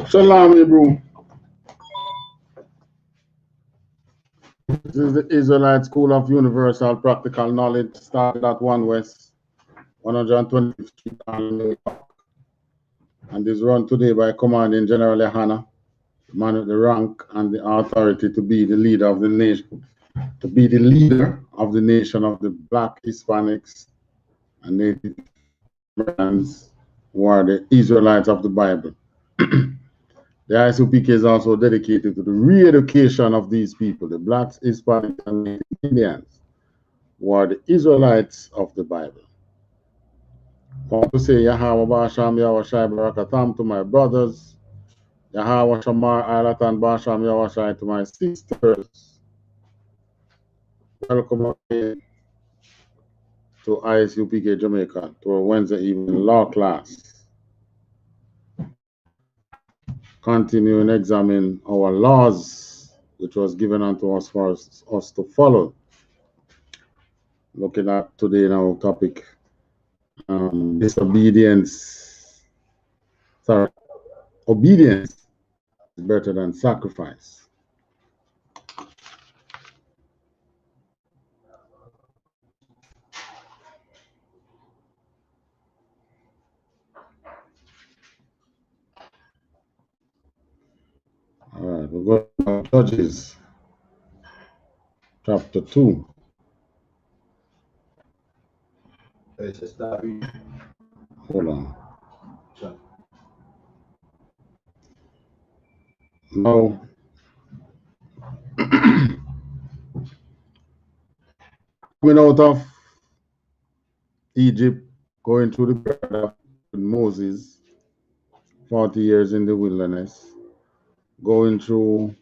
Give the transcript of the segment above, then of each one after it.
Shalom, Hebrew. This is the Israelite School of Universal Practical Knowledge, started at 1 West, 125th Street, and is run today by Commanding General YAHANNA, man with the rank and the authority to be the leader of the nation, of the Black, Hispanics, and Native Americans who are the Israelites of the Bible. The I.S.U.P.K is also dedicated to the re-education of these people, the Blacks, Hispanics, and Native Indians, who are the Israelites of the Bible. I want to say Yahweh Basham Yahweh Shai Barakatam to my brothers, Yahweh Shamar Ailatan Basham Yahweh Shai to my sisters. Welcome again to I.S.U.P.K Jamaica, to a Wednesday evening law class. Continuing examine our laws, which was given unto us for us to follow. Looking at today in our topic, disobedience. Sorry, obedience is better than sacrifice. All right, we'll go to Judges, chapter 2. Hold on. Now, coming out of Egypt, going through the period of Moses, 40 years in the wilderness, going through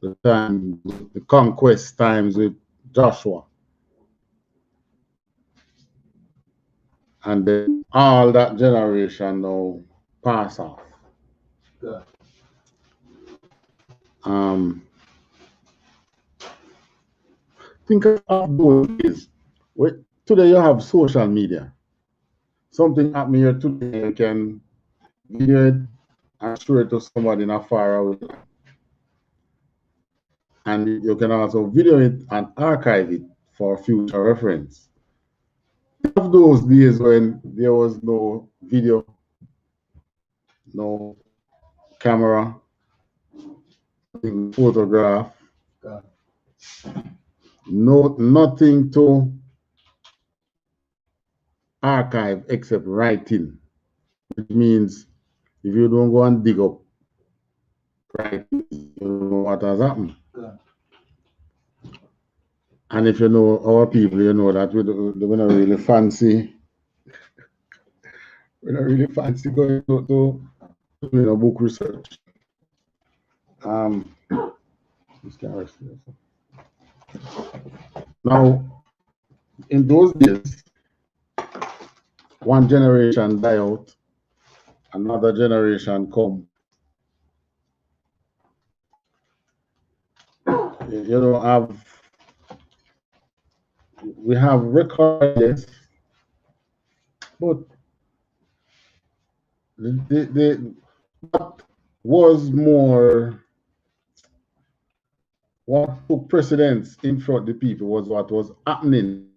the conquest times with Joshua. And then all that generation now pass off. Good. Think of those days. Today you have social media. Something happened here today, you can video it and show it to somebody in a far away. And you can also video it and archive it for future reference. Of those days when there was no video, no camera, photograph, nothing to archive except writing, which means if you don't go and dig up writing, you don't know what has happened. And if you know our people, you know that we're not really fancy. We're not really fancy going to book research. Now, in those days, one generation die out, another generation come. You know, we have records, but what took precedence in front of the people was what was happening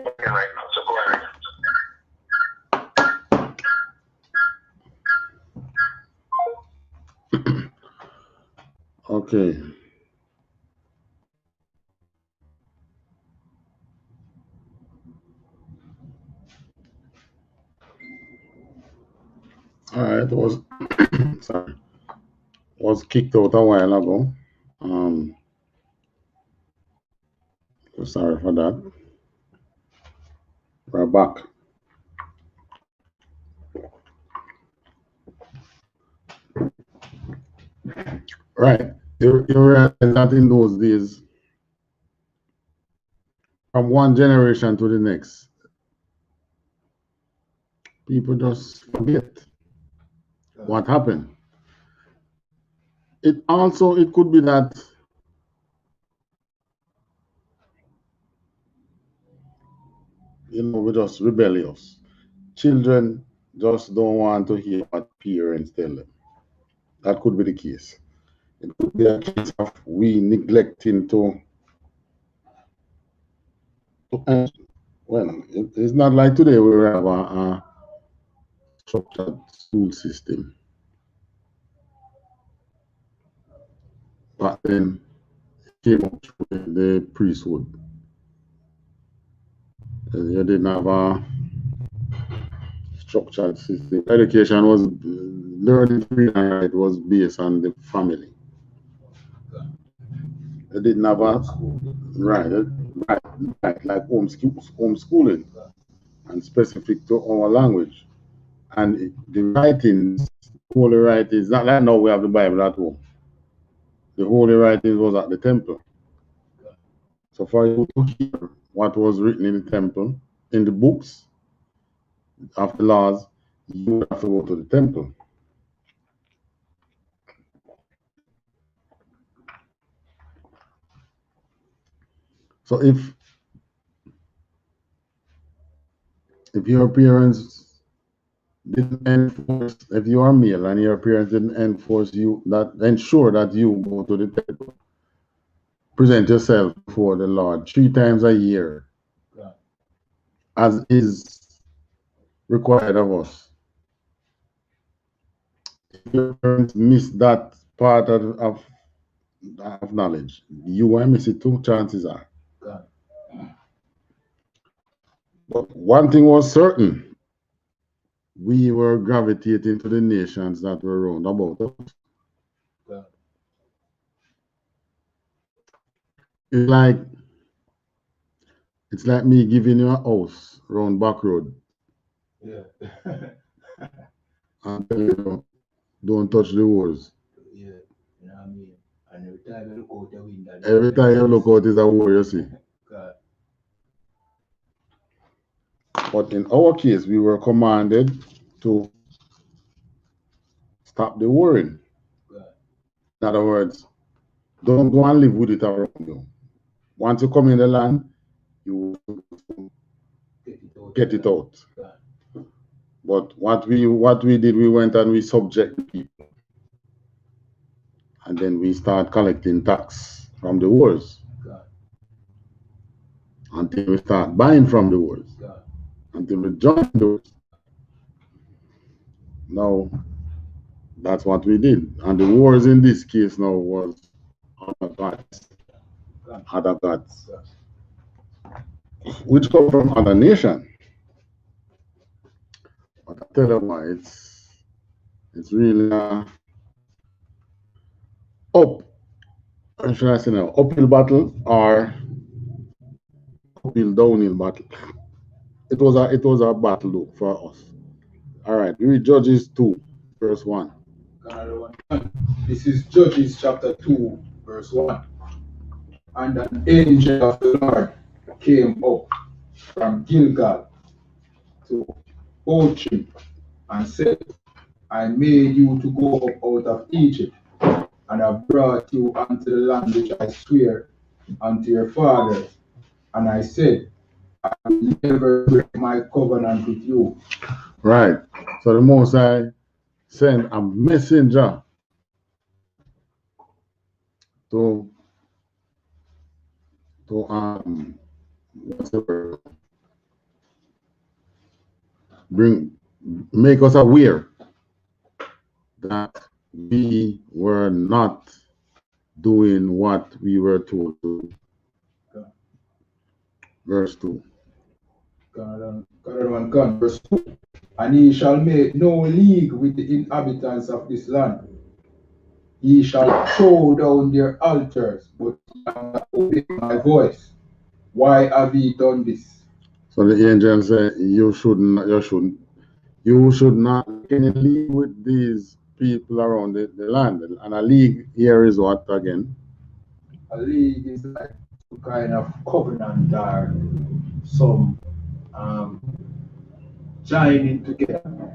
right now. So go ahead. Okay. All right. It was sorry. Was kicked out a while ago. So sorry for that. We're back. Right. You realize that in those days, from one generation to the next, people just forget what happened. It could be that we're just rebellious. Children just don't want to hear what parents tell them. That could be the case. It could be a case of we neglecting to well, it's not like today we have a structured school system. But then it came up through the priesthood. You didn't have a structured system. Education was learning to read and write was based on the family. They didn't have a right, like homeschooling and specific to our language. And the writings, holy writings, not like now we have the Bible at home. The holy writings was at the temple. So for you to hear what was written in the temple, in the books of the laws, you have to go to the temple. So if your parents didn't enforce, if you are male and your parents didn't enforce you, that ensure that you go to the temple, present yourself before the Lord 3 times a year, as is required of us. If your parents miss that part of knowledge, you will miss it too, chances are. But one thing was certain, we were gravitating to the nations that were round about us. It's like me giving you a house round back road. Yeah. And telling you, don't touch the walls. Yeah. You know what I mean? And every time you look out the window, Every time you look out is a war, you see. God. But in our case, we were commanded to stop the warring. God. In other words, don't go and live with it around you. Once you come in the land, you get it out. God. But what we did, we went and we subject the people. And then we start collecting tax from the wars. God. Until we start buying from the wars. God. Until we join the wars. Now, that's what we did. And the wars in this case now was other gods. Other gods. Which come from other nation. But I tell you why, it's really how should I say now, uphill battle or uphill downhill battle. It was a battle though for us. All right, we read Judges 2, verse 1. This is Judges chapter 2, verse 1. And an angel of the Lord came up from Gilgal to Bochim and said, I made you to go up out of Egypt, and I brought you unto the land which I swear unto your fathers. And I said, I will never break my covenant with you. Right. So the Most High sent a messenger to what's the word? make us aware that we were not doing what we were told to do. Verse 2. Verse 2. And ye shall make no league with the inhabitants of this land. Ye shall throw down their altars, but obey my voice. Why have ye done this? So the angel said, you should not make any league with these people around the land. And a league here is what again? A league is like some kind of covenant or some joining together.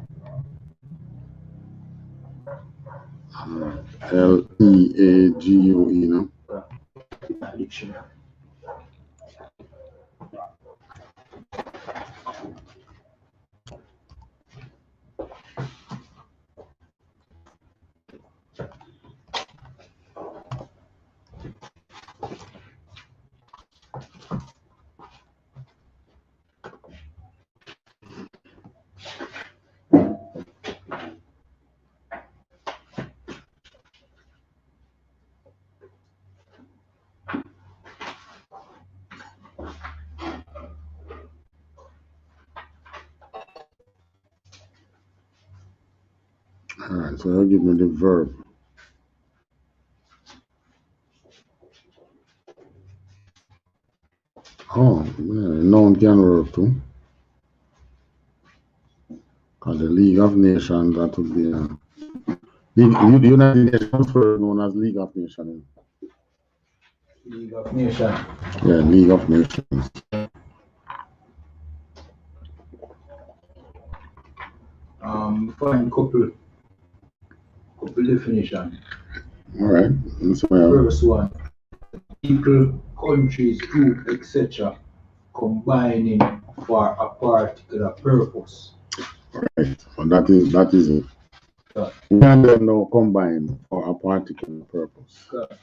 League, no? Dictionary. All right, so I'll give me the verb. Oh, yeah, noun can work too. Because the League of Nations, that would be the United Nations first known as League of Nations. League of Nations. Yeah, League of Nations. Find couple definition. All right. Verse 1. People, countries, group, etc. combining for a particular purpose. Right. So that is it. God. We can then now combine for a particular purpose. God.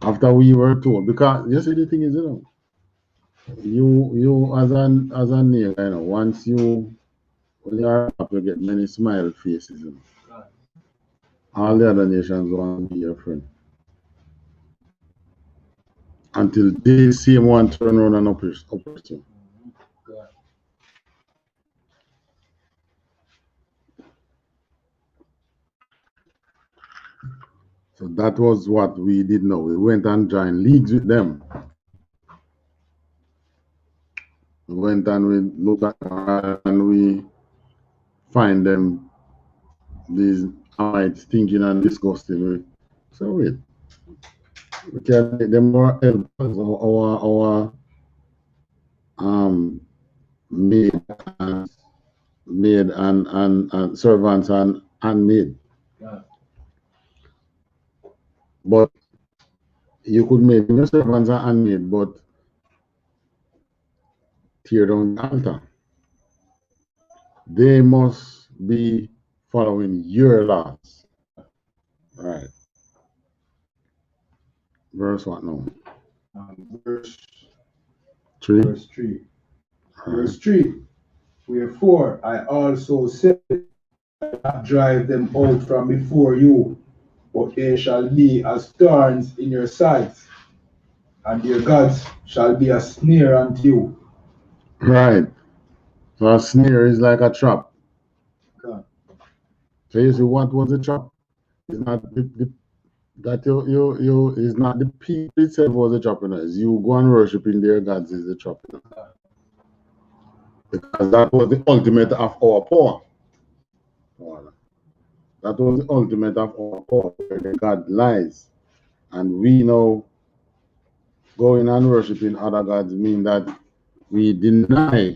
After we were told, because you see the thing is, you as a nigga, once you are up, you get many smile faces, God. All the other nations want to be your friend. Until they see one turn around and oppress you. God. So that was what we did know. We went and joined leagues with them. We went and we looked at and we find them, these Hamites thinking and disgusting. So wait, we can make them more helpers, our maid and servants and handmaid. God. But you could make them servants and handmaid, but tear down the altar. They must be following your laws. Right. Verse what now? Verse 3. Verse 3. Verse 3. Wherefore I also said, not drive them out from before you, but they shall be as thorns in your sides, and their gods shall be a snare unto you. Right. So a snare is like a trap. God. So you see, what was the trap? It's not that you is not the people itself was the trap, it's you go and worshiping their gods is the trap. Because that was the ultimate of our power. That was the ultimate of our power, where the God lies. And we know going and worshiping other gods mean that we deny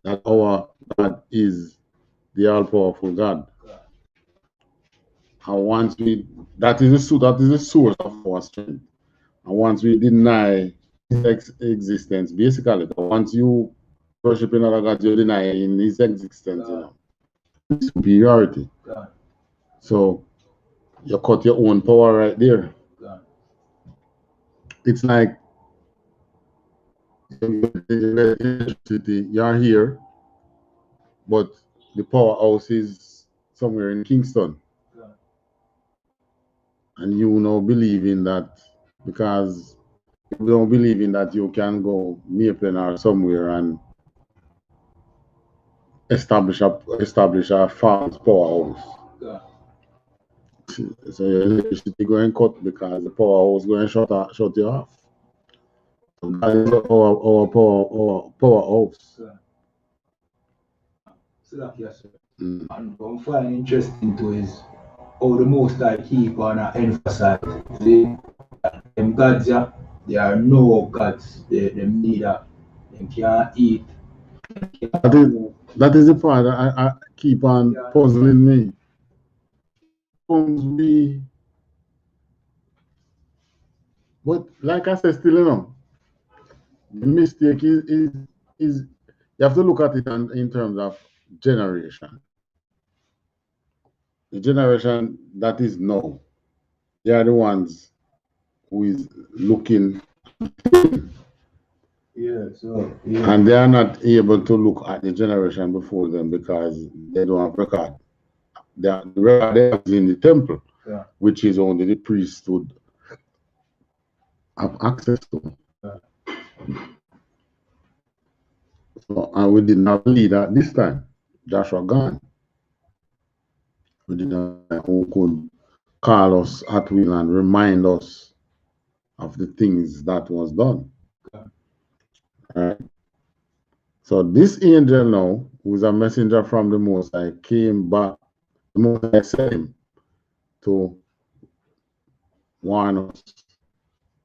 that our God is the all-powerful God. And once that is the source of our strength. And once we deny his existence, basically, once you worship another God, you deny in his existence, superiority. God. So you cut your own power right there. God. It's like electricity, you're here, but the powerhouse is somewhere in Kingston. Yeah. And you now believe in that because you don't believe in that you can go Maple or somewhere and establish a false powerhouse. Yeah. So your electricity going cut because the powerhouse going shut you off. So that is our powerhouse. Yeah. So that, yes, sir. Mm. And what I find interesting too is how the most I keep on emphasize. See, them gods, yeah, there are no gods. Them neither. Them can't eat. That is the part that I keep on puzzling me. But like I said, still, the mistake is you have to look at it in terms of generation. The generation that is now, they are the ones who is looking. Yeah, so yeah. And they are not able to look at the generation before them because they don't have record. The record is in the temple, Yeah. which is only the priesthood have access to. Yeah. So, and we didn't have a leader this time. Joshua gone. We didn't have who could call us at will and remind us of the things that was done. Yeah. Right. So this angel now, who is a messenger from the Most High, came back. The Most High sent him to warn us.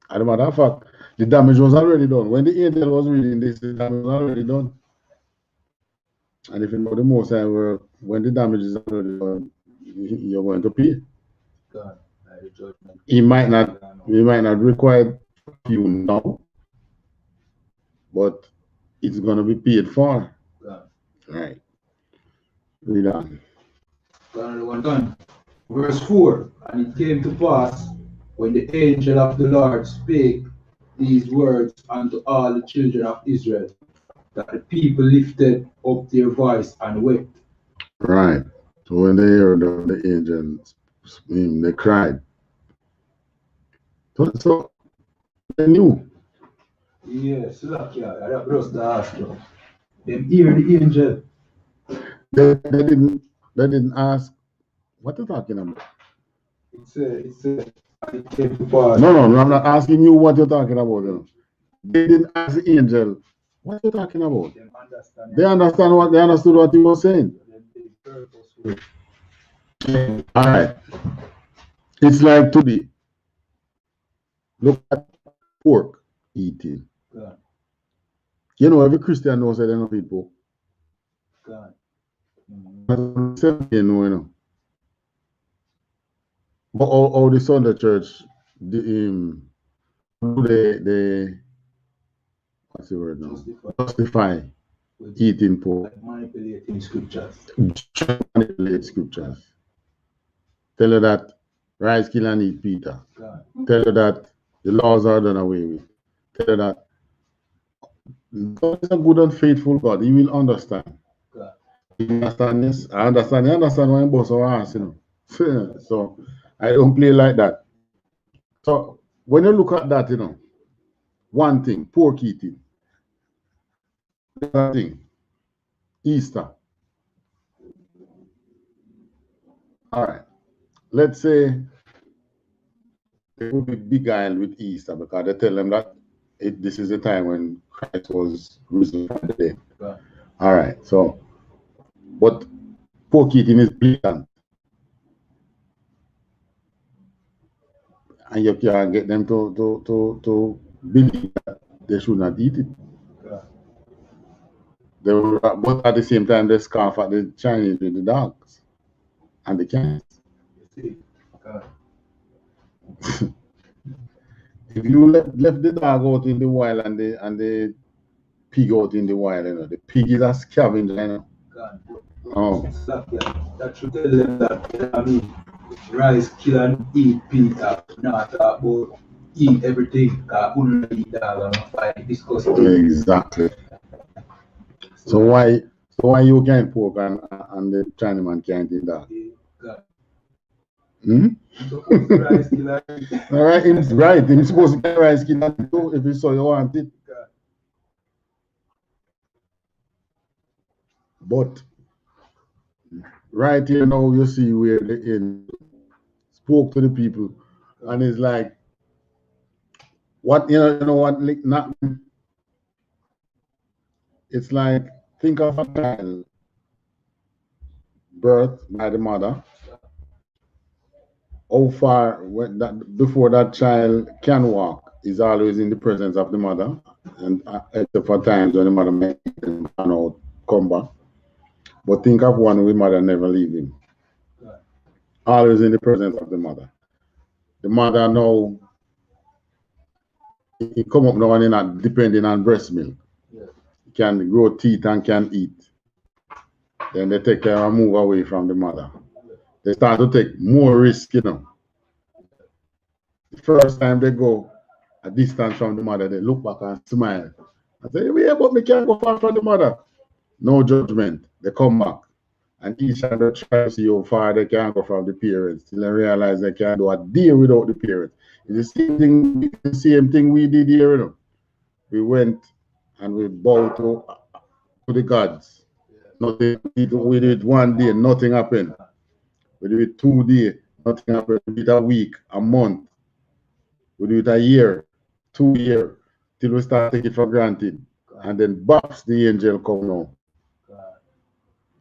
As a matter of fact, the damage was already done. When the angel was reading this, the damage was already done. And if you know the Most High, when the damage is already done, you're going to pay. God, He might not require you now, but it's going to be paid for. God. Right. Read on. Done. Verse 4, and it came to pass when the angel of the Lord spake these words unto all the children of Israel, that the people lifted up their voice and wept. Right. So when they heard the angel scream, they cried. So they knew. Yes, that was the ask you. Them hear the angel. They didn't ask what you're talking about. It came to pass. No, I'm not asking you what you're talking about. They didn't ask the angel what you're talking about. They understood what you were saying. All right. It's like today. Look at pork eating. God. You know, every Christian knows that they don't eat pork. God. You know. But all the Sunday church, they what's the word now? Justify eating pork. Like manipulating scriptures. Manipulate scriptures. Tell you that rise, kill, and eat Peter. God. Tell you that the laws are done away with. Tell you that God is a good and faithful God. He will understand. God. You understand this? I understand. You understand why I'm boss our ass, So I don't play like that. So when you look at that, one thing, pork eating. Another thing, Easter. All right. Let's say they will be beguiled with Easter because they tell them that this is the time when Christ was risen from the dead. Right. All right. So, but pork eating is blatant. And you can't get them to believe that they should not eat it. God. But at the same time, they scoff at the Chinese with the dogs and the cats. God. If you left the dog out in the wild and the pig out in the wild, the pig is a scavenger, God. Oh. That should tell them that, rise, kill, and eat Peter, not about eat everything. I wouldn't eat that and fight disgusting. Exactly. So why you can't pork and the Chinaman can't eat that? Hmm? All right, he's right. He's supposed to get rice skin too if he saw you want it. But right here now you see where the end spoke to the people, and it's like, what you know what like, not. It's like, think of a child birth by the mother. How far before that child can walk is always in the presence of the mother, and except for times when the mother may out, come back. But think of one where mother never leave him. Always in the presence of the mother. The mother now, he come up now and he's not depending on breast milk. He can grow teeth and can eat. Then they take care and move away from the mother. They start to take more risk, you know. The first time they go a distance from the mother, they look back and smile. I say, yeah, but me can't go far from the mother. No judgment. They come back. And each of them try to see how far they can go from the parents till they realize they can't do a day without the parents. It's the same thing we did here, you know. We went and we bowed to the gods. Nothing. We did it 1 day, nothing happened. We did it 2 days, nothing happened. We did it a week, a month. We do it a year, 2 years, till we start taking it for granted. And then bops, the angel come now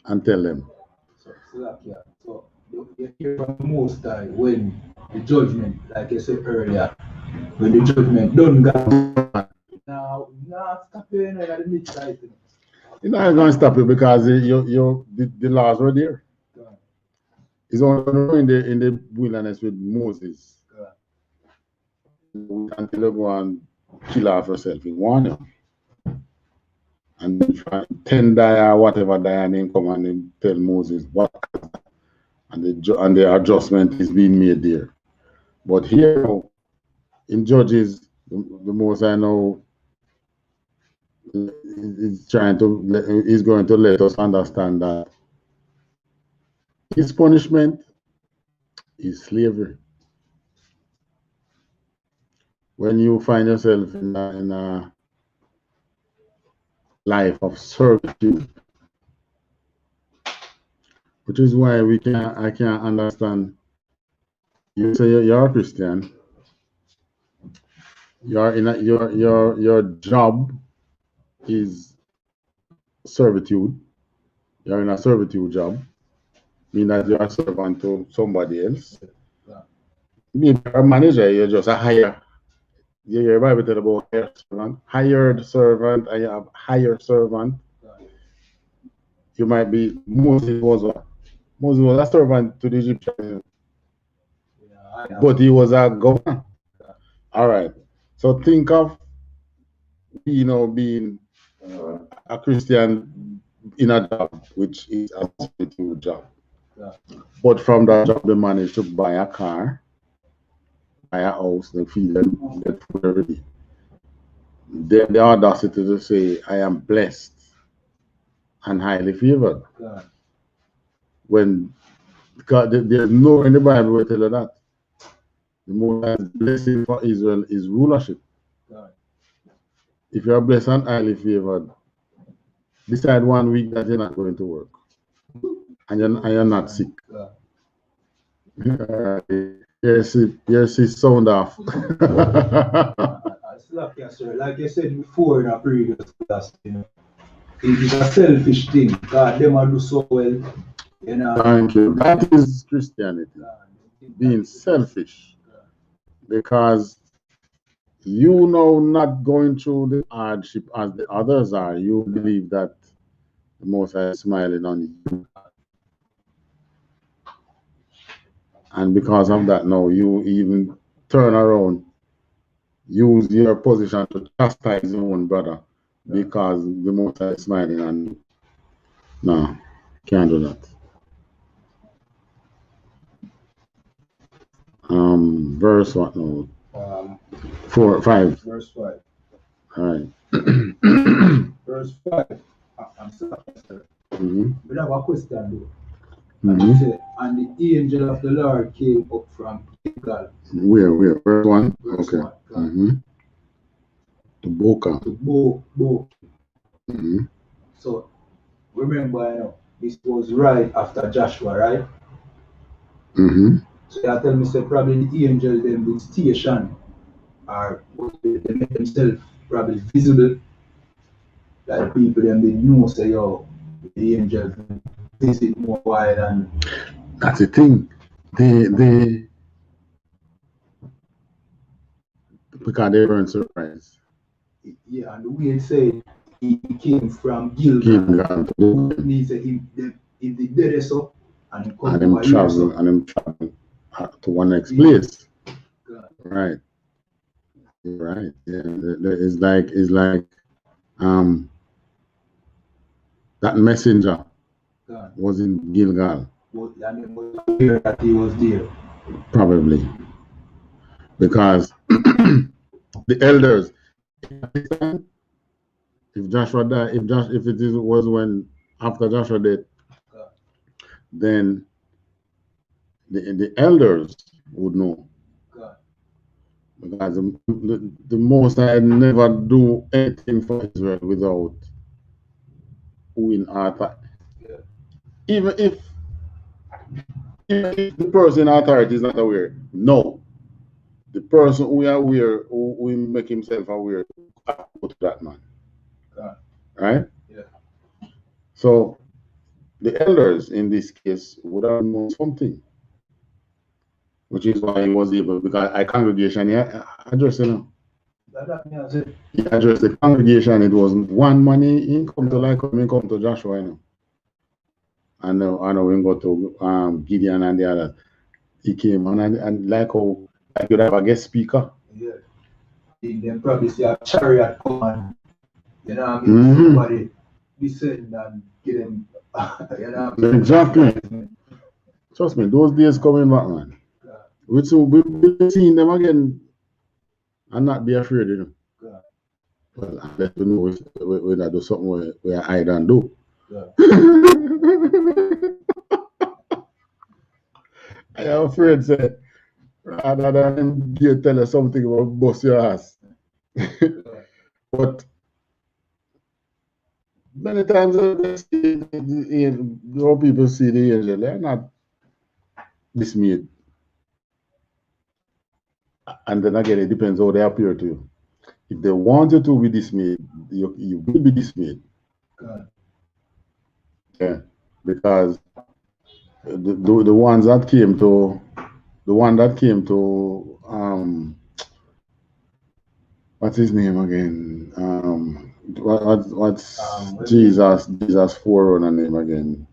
and tell them. So you hear from the Most High when the judgment, like I said earlier, when the judgment done God. Now stop you in the midnight. You're not going to stop it because the laws were there. It's only in the wilderness with Moses until you go and kill off yourself. He warn you. And then 10 die or whatever die, and then come and then tell Moses what, and the adjustment is being made there. But here in Judges, the Most I know is going to let us understand that his punishment is slavery. When you find yourself in a life of servitude, which is why I can't understand. You say you're a Christian. You're in your job is servitude. You're in a servitude job, meaning that you're a servant to somebody else. Maybe you're a manager, you're just a hire. You hear Bible tell about hired servant, and you have hired servant. You might be Moses was a servant to the Egyptians, but he was a governor. All right. So think of being a Christian in a job which is a servitude job. But from that job, they managed to buy a car, buy a house, they feed them, get food every day. Then the audacity to say, I am blessed and highly favored. When God, there's no in the Bible will tell you that. The most blessing for Israel is rulership. If you're blessed and highly favored, decide 1 week that you're not going to work. And you're not sick. Yes, sound off. Like I said before in a previous class, it is a selfish thing. God, them are do so well. Thank you. That is Christianity. Being selfish. Because you know not going through the hardship as the others are. You believe that the Most High is smiling on you. And because of that, now you even turn around, use your position to chastise your own brother because the Most High is smiling on you. No, can't do that. Verse what now? 4, 5. Verse 5. All right. Verse 5. I'm sorry, sir. Mm-hmm. But I have a question though. And Mm-hmm. it said, and the angel of the Lord came up from Gilgal. Where? Verse 1? Verse Okay. 1. Mm-hmm. To Boca. To Bo. Mm-hmm. So remember, this was right after Joshua, right? Mm-hmm. So you tell me, say probably the angel them with station or they make themselves probably visible. Like people them they know say yo the angels visit more wide and That's the thing. They because they weren't surprised. yeah, and the way it said he came from Gilgal. Gilgal to Boca. Means that he did there so and he come And him over here travel so. and him travel to one next place. Right. You're right. Yeah. It's like that messenger was in Gilgal. And it was clear that he was there. Probably. Because the elders, if Joshua died, if it was when after Joshua died, then the elders would know. Because the Most High never do anything for Israel without who in authority. Even if the person in authority is not aware, no. The person who are aware, who will make himself aware to that man. Right? Yeah. So the elders in this case would have known something, which is why he was able, because I congregation, yeah, address, he addressed the congregation. It wasn't one man he come to like him come to Joshua, I know we go to Gideon and the others. He came and like how like you'd have a guest speaker. Yeah. Then probably see a chariot come and somebody descend and get him Exactly. Trust me, those days coming back, man. We'll be seeing them again and not be afraid, Well, I let you know when I do something where I don't do. I am afraid, say, rather than you tell us something about bust your ass. But many times people see the angel, they're not dismayed. And then again, it depends how they appear to you. If they want you to be dismayed, you will be dismayed. Yeah, because the ones that came to what's his name again? What's Jesus forerunner name again?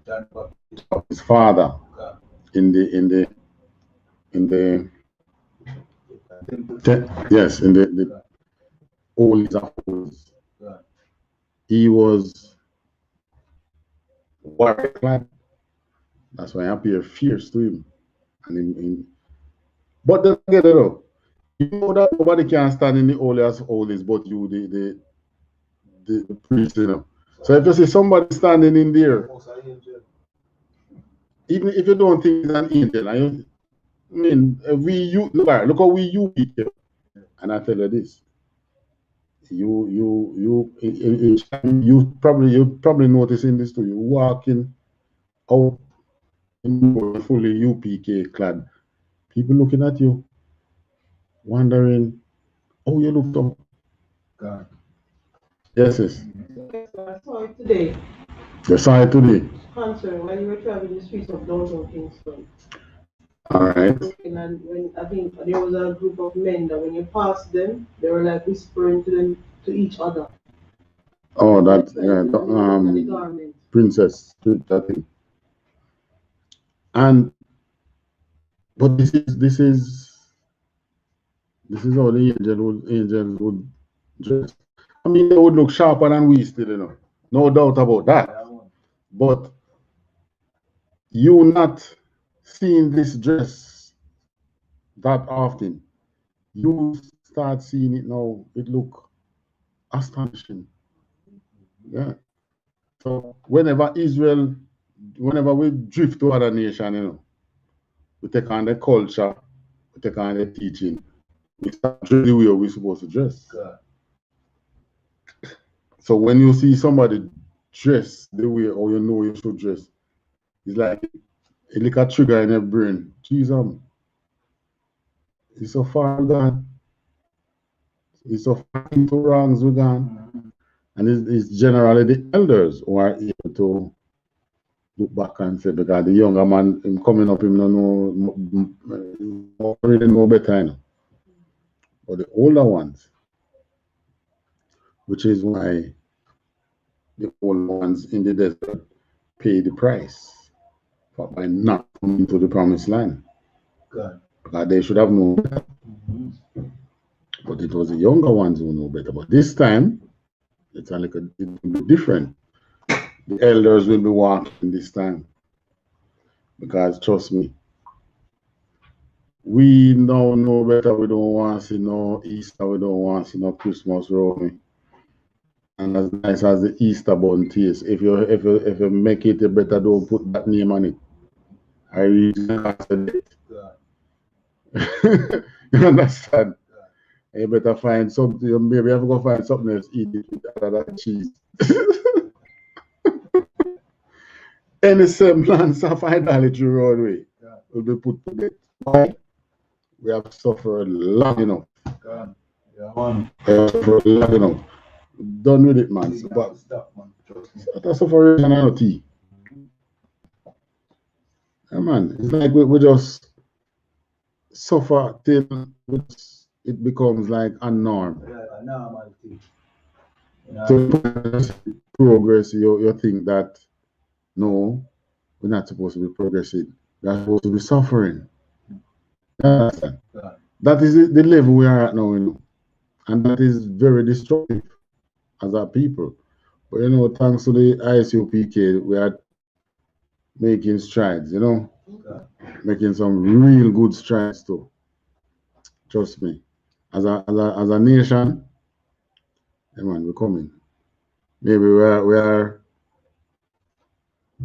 His father in the yes, in the holies of holies. He was warrior clad. That's why I appear fierce to him. And but then get it up. You know that nobody can stand in the holiest of holies but you, the priest, So if you see somebody standing in there, even if you don't think it's an angel, look how we UPK. And I tell you this. You probably noticing this too. You walking out in fully UPK clad. People looking at you, wondering, oh, you look up. God. Yes, yes. I saw it today. You saw it today. Concert when you were traveling the streets of downtown Kingston. All right. And when I think there was a group of men that when you passed them, they were like whispering to each other. Oh, that yeah, princess, that thing. And but this is how the angels would dress. I mean, they would look sharper than we still, no doubt about that. But you not seeing this dress that often, you start seeing it now, it look astonishing. Yeah. So whenever we drift to other nation, we take on the culture, we take on the teaching, we start dress the way we're supposed to dress. God. So when you see somebody dress the way or you should dress, it's like it like a trigger in your brain. Jesus, it's so far gone. It's so far into wrongs we gone. And it's generally the elders who are able to look back and say, because the younger man him coming up, him don't really know better. But the older ones, which is why the older ones in the desert pay the price by not coming to the promised land. God. Because they should have known better. But it was the younger ones who know better. But this time, it's a little bit different. The elders will be walking this time. Because trust me, we now know better. We don't want to see no Easter. We don't want to see no Christmas roaming. And as nice as the Easter bun taste, if you make it, you better don't put that name on it. I really said it. You understand? You better find something. You maybe have to go find something else. Eat it with other than cheese. Any semblance of idolatry roadway will be put to death. Why? We have suffered long enough. We have suffered long enough. Done with it, man. But that's suffering and tea. Yeah, man. It's like we just suffer till it becomes like a norm. A normality. So progress, you think that no, we're not supposed to be progressing. We're supposed to be suffering. Understand? That is the level we are at now, and that is very destructive as a people. But thanks to the I.S.U.P.K, we are making strides, making some real good strides too. Trust me. As a nation, yeah, man, we're coming. Maybe we are I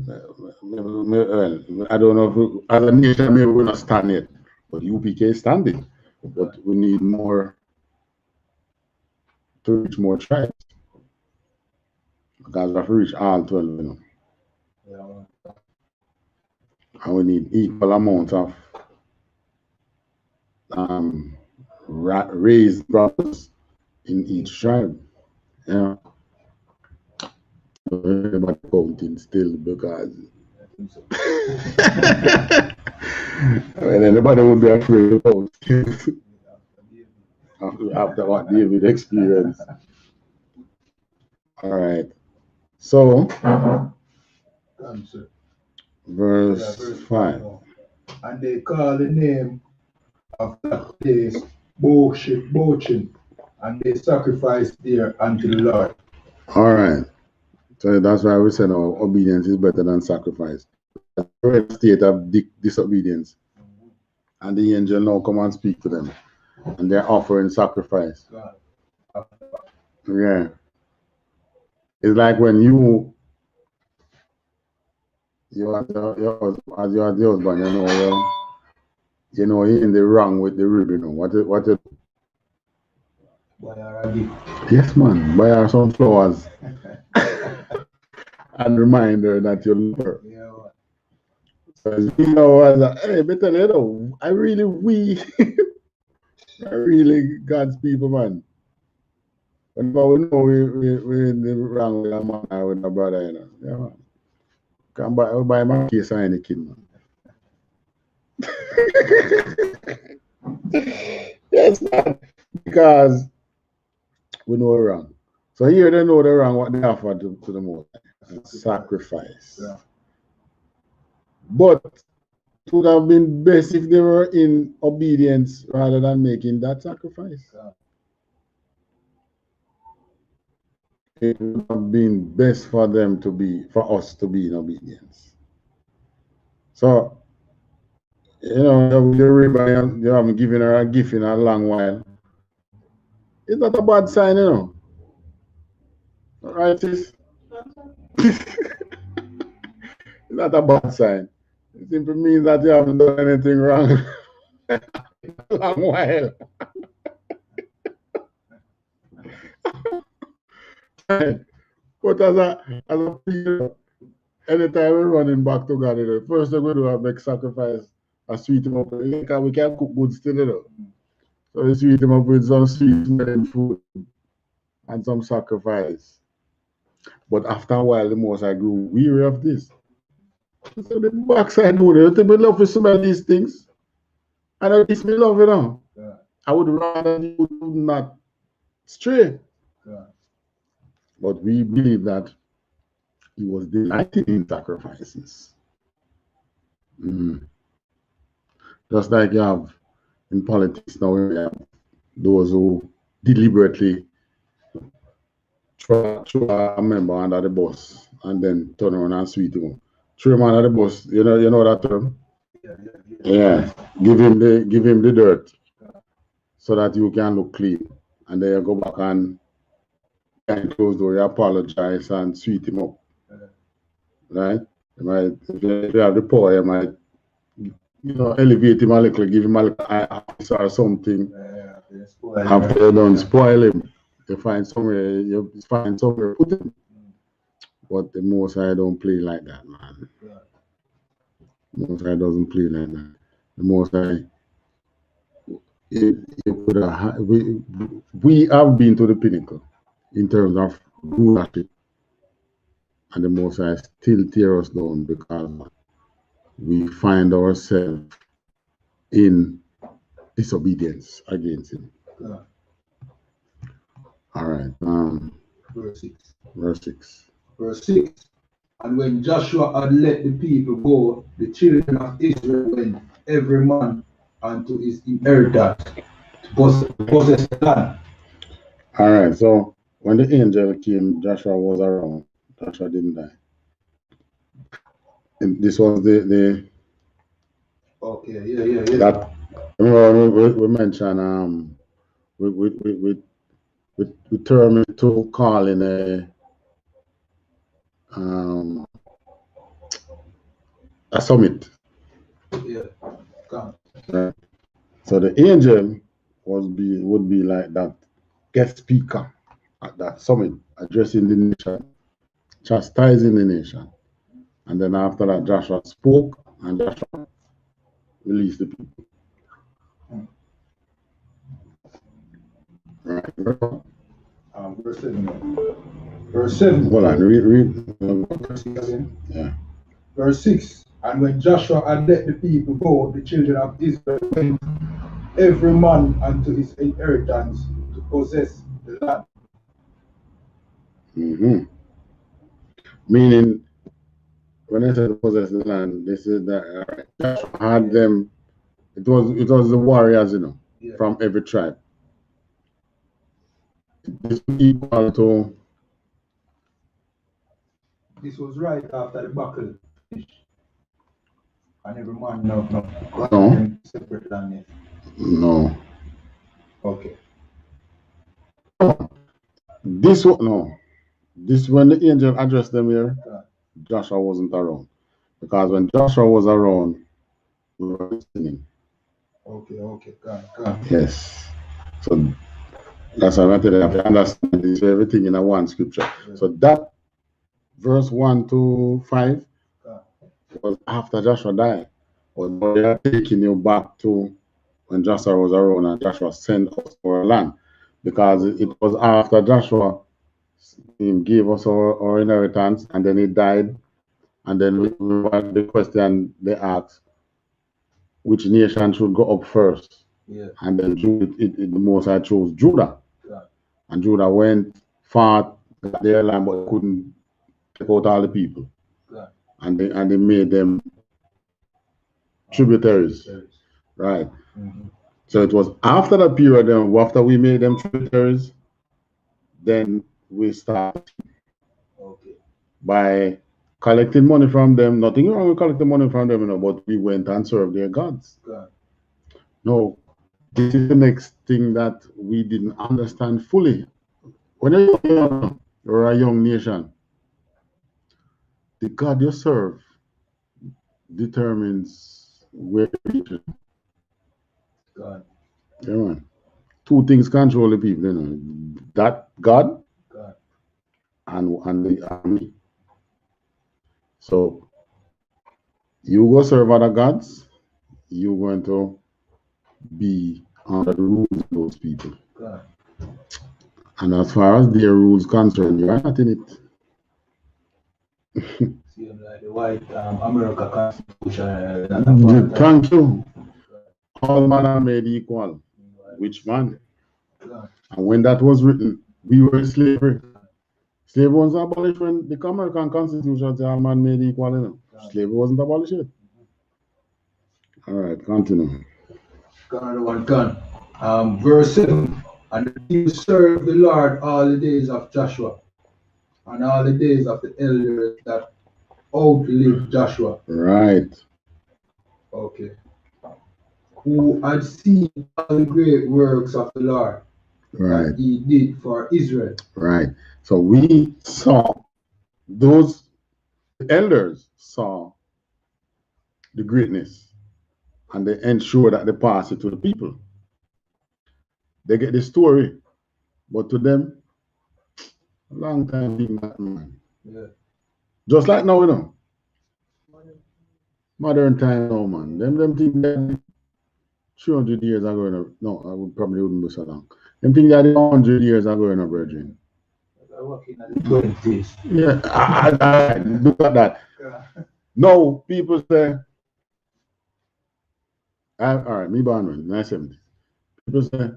don't know if as a nation maybe we're not standing yet, but UPK is standing. But we need more to reach more tribes. Because we have to reach all 12, And we need equal amount of raised brothers in each tribe. Yeah. Everybody counting still because well, anybody would be afraid about after what David experienced. All right. So, verse 5. And they call the name of that place Bochin, and they sacrifice there unto the Lord. All right. So that's why we said obedience is better than sacrifice. The state of disobedience. And the angel now come and speak to them. And they're offering sacrifice. Yeah. It's like when you are the husband, you're in the wrong with the rib, What Buy her a gift. Yes, man. Buy her some flowers. And remind her that you love her. Yeah, So, hey, better I really I really God's people, man. Whenever we know we're in the wrong with a man or with a brother, Yeah, man. Can buy my case or any kid, man. Yes, man. Because we know we're wrong. So here they know they're wrong, what they offer to the Most High. Sacrifice. Yeah. But it would have been best if they were in obedience rather than making that sacrifice. Yeah. It would have been best for us to be in obedience. So You know, you remember you haven't given her a gift in a long while. It's not a bad sign, you know. Right, sis? It's not a bad sign. It simply means that you haven't done anything wrong in a long while. But as a people, anytime we're running back to God, you know, first thing we do is make sacrifice and sweet him up. We can cook good still, you know. So we sweet him up with some sweet smelling food and some sacrifice. But after a while, the most I grew weary of this. So the backside do you think we love to smell these things? I know this me love, you know. Yeah. I would rather you do not stray. Yeah. But we believe that he was delighted in sacrifices. Just like you have in politics now, we have those who deliberately throw a member under the bus and then turn around and sweet him up. Throw him under the bus, you know that term? Yeah. Give him the dirt so that you can look clean. And then you go back and close door, you apologize and sweet him up. Right? If you have the power, you might elevate him a little, give him a little ice or something. After you don't spoil him, you find somewhere put him. But the Most High don't play like that, man. The Most High doesn't play like that. The Most High, we have been to the pinnacle in terms of rulership, and the Most High still tear us down because we find ourselves in disobedience against him. Yeah. All right. Verse 6. Verse 6. Verse 6. And when Joshua had let the people go, the children of Israel went every man unto his inheritance to possess the land. All right. So when the angel came, Joshua was around. Joshua didn't die. And this was the Okay. Yeah. that remember we mentioned we term it to call in a summit. Yeah. Come. Right. So the angel would be like that guest speaker at that summit, addressing the nation, chastising the nation. And then after that, Joshua spoke and Joshua released the people. Right. Verse 7. Verse 7. Hold on, read. Verse 6 again. Yeah. Verse 6. And when Joshua had let the people go, the children of Israel went every man unto his inheritance to possess the land. Meaning, when I said possess the land, this is that Joshua had them. It was the warriors, from every tribe. This was equal to. This was right after the battle finished. And every man no. Separate land yet. No. Okay. This when the angel addressed them here, Joshua wasn't around. Because when Joshua was around, we were listening. Okay. Come. Yes. So that's why I wanted to understand this everything in a one scripture. Yeah. So that verse 1 to 5 was after Joshua died. But they are taking you back to when Joshua was around and Joshua sent us for a land. Because it was after Joshua gave us our inheritance and then he died. And then we had the question they asked, which nation should go up first? Yeah. And then the Most High chose Judah. Yeah. And Judah went, fought their land, but couldn't take out all the people. Yeah. And they made them tributaries. Right. So it was after that period, then after we made them tributaries, then we started by collecting money from them. Nothing wrong with collecting money from them, but we went and served their gods. God. No, this is the next thing that we didn't understand fully. When you're a young nation, the God you serve determines where you reach. God. Yeah, man. Two things control the people, that God, God. and the army. So you go serve other gods, you're going to be under the rules of those people. God. And as far as their rules concerned, you are not in it. See, like the white America Constitution. Thank you. All men are made equal. Which man? God. And when that was written, we were in slavery. Slavery wasn't abolished when the American Constitution said all men made equal. Slavery wasn't abolished yet. All right, continue. Another one, God. Verse 7. And the people served the Lord all the days of Joshua, and all the days of the elders that outlived Joshua. Right. Okay. Who had seen all the great works of the Lord that he did for Israel. Right. So we saw those elders saw the greatness, and they ensure that they pass it to the people. They get the story, but to them, a long time being that man. Yeah. Just like now, modern time now, man. Them think that 300 years ago, no, I would probably wouldn't be so long. Them think that 100 years ago, virgin. I work in the 20s. Yeah, I look at that. No, people say, all right, me born in the 1970s. People say,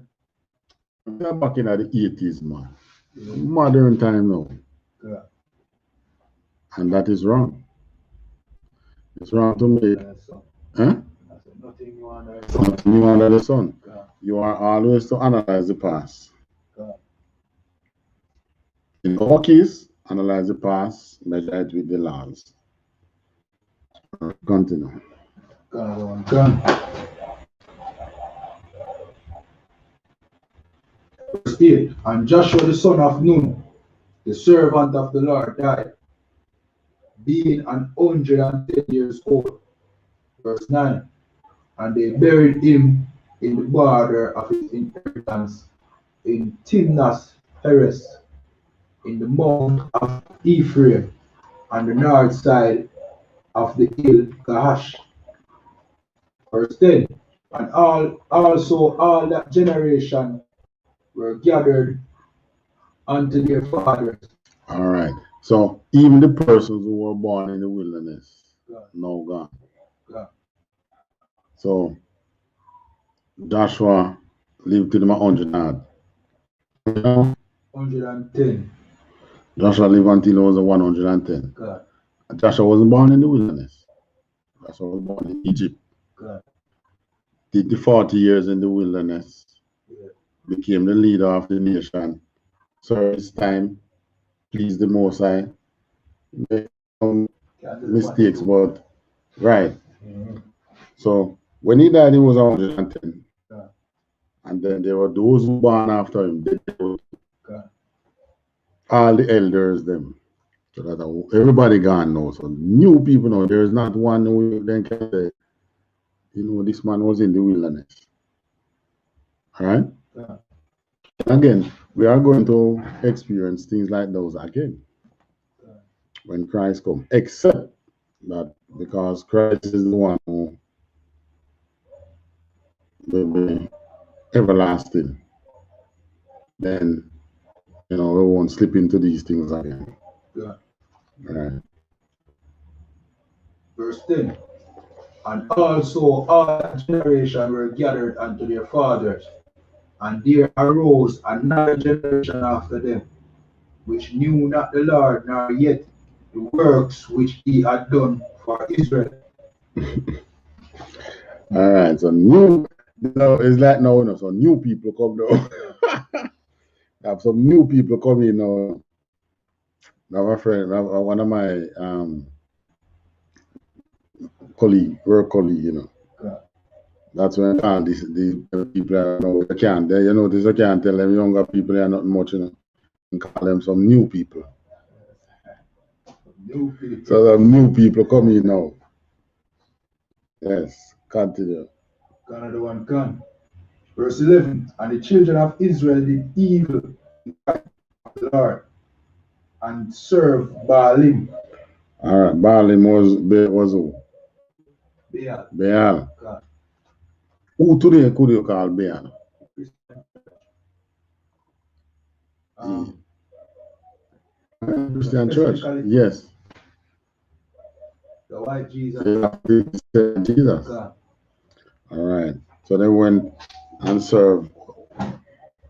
they're back in the 80s, man. Yeah. Modern time now. Yeah. And that is wrong. It's wrong to me. Huh? Nothing new under the sun. Yeah. You are always to analyze the past. Yeah. In our case, analyze the past, measure it with the laws. Continue. Verse 8. And Joshua the son of Nun, the servant of the Lord, died, being 110 years old. Verse 9. And they buried him in the border of his inheritance in Timnath Heres, in the mount of Ephraim, on the north side of the hill Gahash. Verse 10. And also all that generation were gathered unto their fathers. All right. So even the persons who were born in the wilderness, now gone. God. So Joshua lived till 100. 110. Joshua lived until he was 110. God. Joshua wasn't born in the wilderness. Joshua was born in Egypt. God. Did the 40 years in the wilderness. Yeah. Became the leader of the nation. So his time pleased the Most High. Made some mistakes, but right. Mm-hmm. So when he died, he was 110. God. And then there were those who born after him. They all the elders, them. So that everybody gone now. So new people now. There is not one who then can say, this man was in the wilderness. All right? Yeah. Again, we are going to experience things like those again when Christ comes. Except that because Christ is the one who will be everlasting, then we won't slip into these things again. Yeah. All right. Verse 10. And also all that generation were gathered unto their fathers, and there arose another generation after them, which knew not the Lord, nor yet the works which he had done for Israel. All right, so new, it's like now, so new people come now. Have some new people coming now. Now, my friend, one of my colleague, work colleague, you know. God. That's when the people are, you know, they can't, they, you know, they can't tell them younger people they are not much, you know, and call them some new people. New people. So the new people come in now. Yes, continue. Another one can. Verse 11. And the children of Israel did evil of the Lord and served Baalim. All right, Baalim was who? Baal. Baal. God. Who today could you call Baal? Christian church. Yes. The white Jesus. Jesus. God. All right. So they went and served.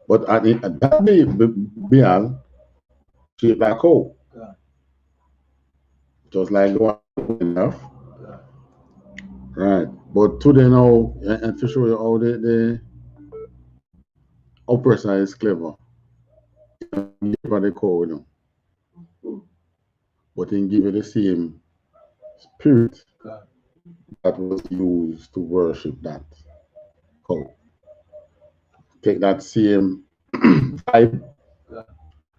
But at that day, Baal shaped like how? God. Just like the one enough. Right. But today now, and to show you how the oppressor is clever. Give the code, you know. But he give you the same spirit God. that was used to worship that cow. Take that same vibe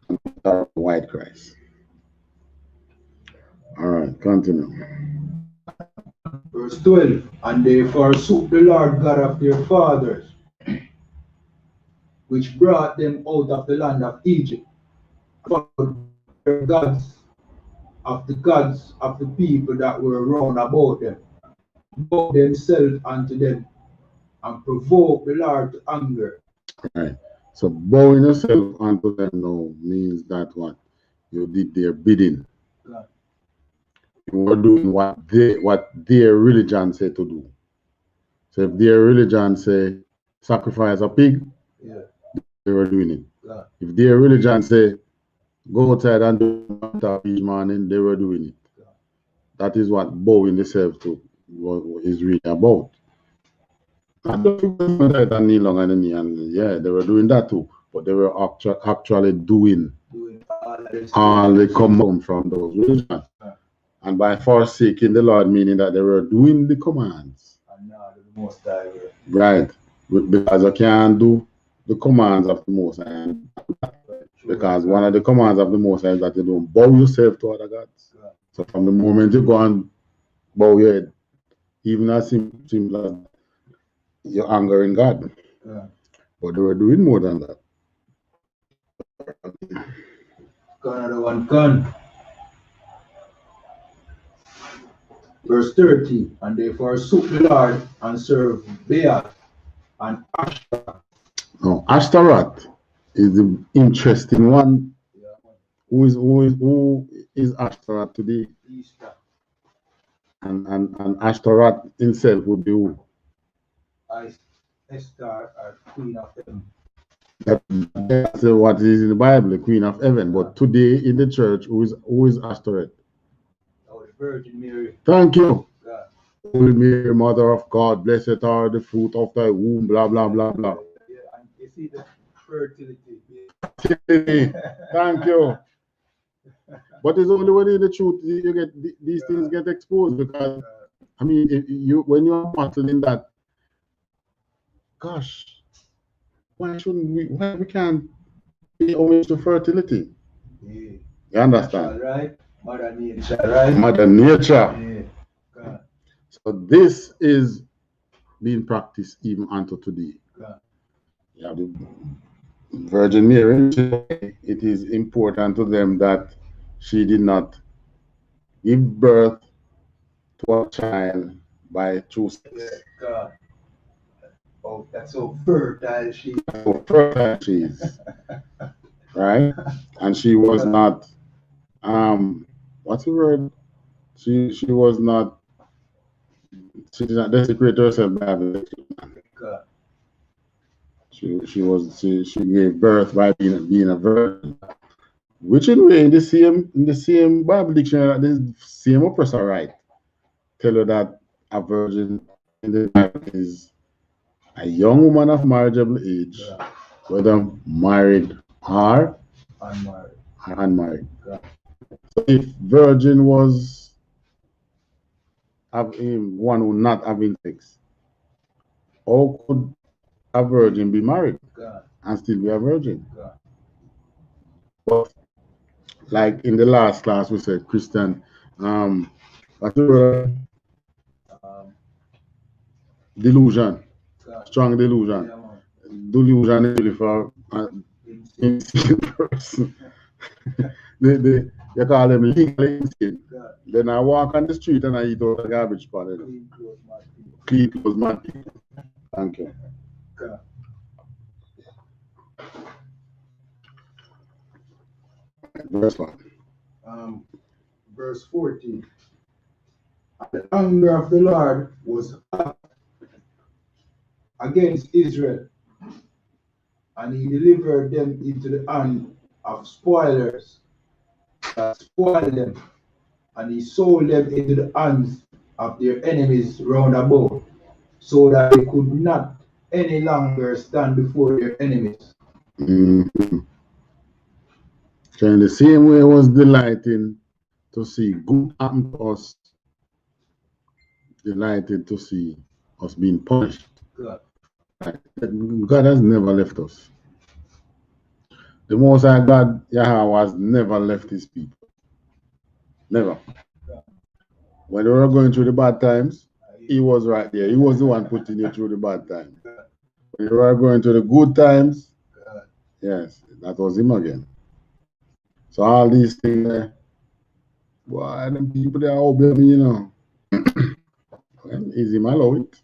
and put that on white Christ. All right, continue. Verse 12. And they forsook the Lord God of their fathers, which brought them out of the land of Egypt, followed their gods of the people that were round about them, bowed themselves unto them, and provoked the Lord to anger. Right. So bowing yourself unto them now means that what? You did their bidding. God. You were doing what their religion said to do. So if their religion say sacrifice a pig, Yeah. they were doing it. God. If their religion say go outside and do it each morning, they were doing it. God. That is what bowing themselves to is really about. And kneel long and knee, and yeah, they were doing that too, but they were actually doing all the command from those religions. And by forsaking the Lord, meaning that they were doing the commands. And now the Most High. Right. Because you can't do the commands of the Most High. Because one of the commands of the Most High is that you don't bow yourself to other gods. So from the moment you go and bow your head, even as simple as you're angering God. But they were doing more than that. Another one can. Verse 30. And they forsook the Lord and served Baal and Ashtaroth. Now, Ashtaroth is the interesting one. Who is Ashtaroth today? Easter. And Ashtaroth himself would be who? Esther, Queen of Heaven. That's what is in the Bible, the Queen of Heaven. But today in the church, who is Ashtaroth? Oh, the Virgin Mary. Thank you. God. Holy Mary, Mother of God, blessed are the fruit of thy womb, blah, blah, blah, blah. Yeah, and you see the fertility. Thank you. But it's only when in the truth you get these things get exposed, because I mean, when you're battling that, gosh, why we can't pay homage to fertility? Yeah. You understand? Right? Mother Nature, right? Mother Nature. Yeah. God. So this is being practiced even unto today. God. Yeah, the Virgin Mary, it is important to them that she did not give birth to a child by true sex. Yeah, God. Oh, that's so fertile she is. So fertile she is. Right? And she was not what's the word? She was not, she did not desecrate herself by having sex with man. God. She gave birth by being a virgin. Which in way in the same Bible dictionary, the same oppressor right tell you that a virgin in the Bible is a young woman of marriageable age, whether married or unmarried. So if virgin was one who not having sex? How could a virgin be married and still be a virgin? But like in the last class, we said Christian, what's the word? Delusion, strong delusion. Delusion is really for an insane person. they call them legally insane. Then I walk on the street and I eat out a garbage pan. Clean clothes, man. Thank you. Verse 1. Verse 14. The anger of the Lord was hot against Israel, and he delivered them into the hand of spoilers that spoiled them, and he sold them into the hands of their enemies round about, so that they could not any longer stand before their enemies. Mm-hmm. So in the same way, it was delighting to see good happen to us, delighted to see us being punished. God has never left us. The Most High God, Yahweh, has never left his people. Never. When they were going through the bad times, he was right there. He was the one putting you through the bad times. When you were going through the good times, yes, that was him again. So all these things, boy, them people they are obey me, you know. Well, is him allow it?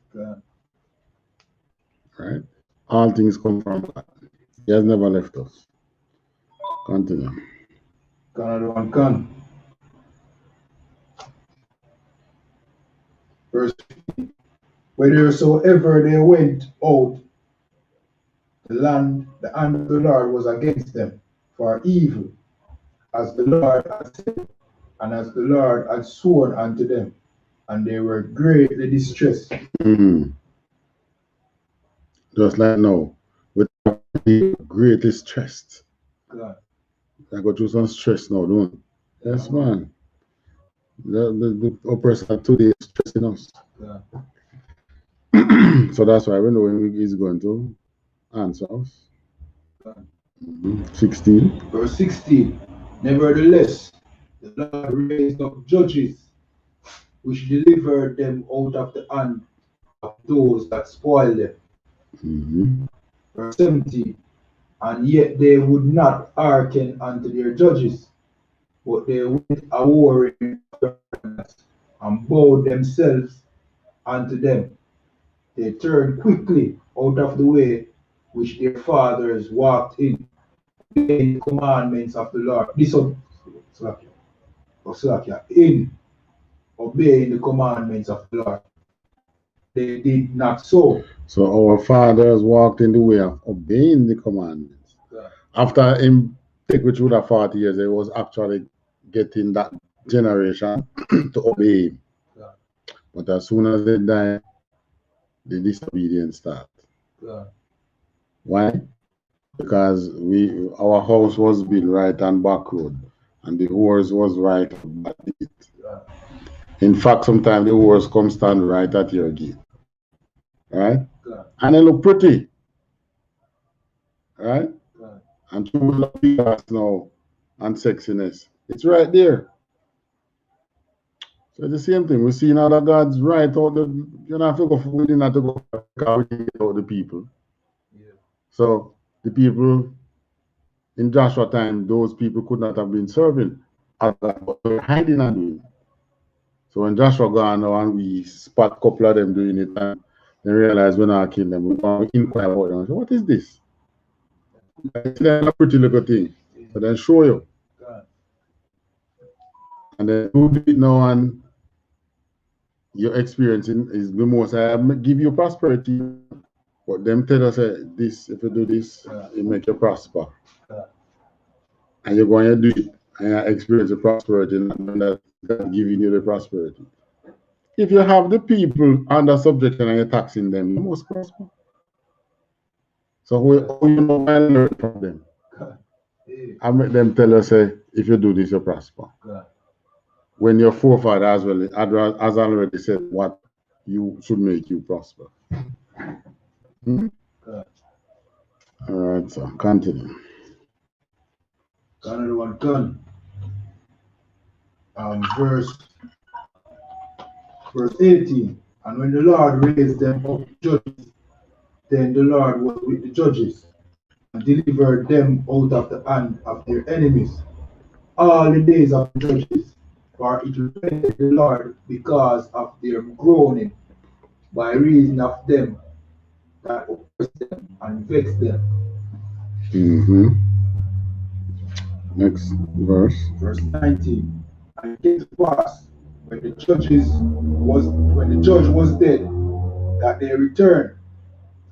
Right? All things come from God. He has never left us. Continue. Verse 15. Whithersoever they went out, the hand of the Lord was against them for evil, as the Lord had said, and as the Lord had sworn unto them, and they were greatly distressed. Mm-hmm. Just like now, with greatly stressed. God. I go through some stress now, don't you? Yes, man. The oppressor today is stressing us. So that's why we know when he's going to answer us. 16. Verse 16. Nevertheless, the Lord raised up judges, which delivered them out of the hand of those that spoiled them. Mm-hmm. Verse 17. And yet they would not hearken unto their judges, but they went a warring and bowed themselves unto them. They turned quickly out of the way which their fathers walked in, obeying the commandments of the Lord. In obeying the commandments of the Lord. They did not so. So our fathers walked in the way of obeying the commandments. After him take we through the 40 years, he was actually getting that generation to obey him. But as soon as they die, the disobedience start. Why? Because our house was built right on back road, and the horse was right at the gate. In fact, sometimes the horse come stand right at your gate. Right? And they look pretty. Right? And true love now and sexiness. It's right there. So the same thing. We see now that God's right out the you don't have to go we didn't have to go out the people. So the people in Joshua time, those people could not have been serving God, but they were hiding and doing it. So when Joshua gone now and we spot a couple of them doing it and they realize we're not killing them, we go inquire about them and say, what is this? It's a pretty little thing. So then show you. And then you do it now and your experiencing is the most I give you prosperity. But them tell us this, if you do this, it make you prosper. And you're going to do it and you experience the prosperity and that's giving you the prosperity. If you have the people under subjection and you're taxing them, you must prosper. So how you know I learn from them? I make them tell us if you do this, you prosper. when your forefather as well has already said what you should make you prosper. Hmm? God. All right, so continue. Another one, gun. Verse 18. And when the Lord raised them up judges, then the Lord was with the judges and delivered them out of the hand of their enemies all the days of the judges. For it repented the Lord because of their groaning, by reason of them that oppressed them and vexed them. Mm-hmm. Next verse. Verse 19. And it came to pass when the judge was dead, that they returned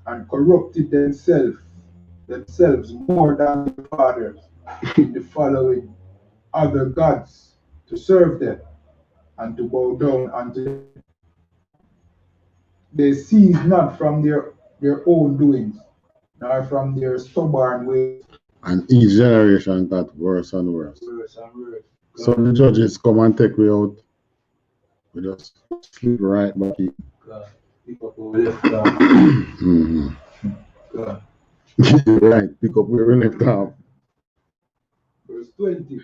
and corrupted themselves more than their fathers in the following other gods to serve them and to bow down unto them. They ceased not from their own doings, nor from their stubborn ways. And each generation got worse and worse. Worse and worse. So the judges come and take we out. We just sleep right back in. God. Pick up where we left off. Mm-hmm. God. Right, pick up where we left off. Verse 20.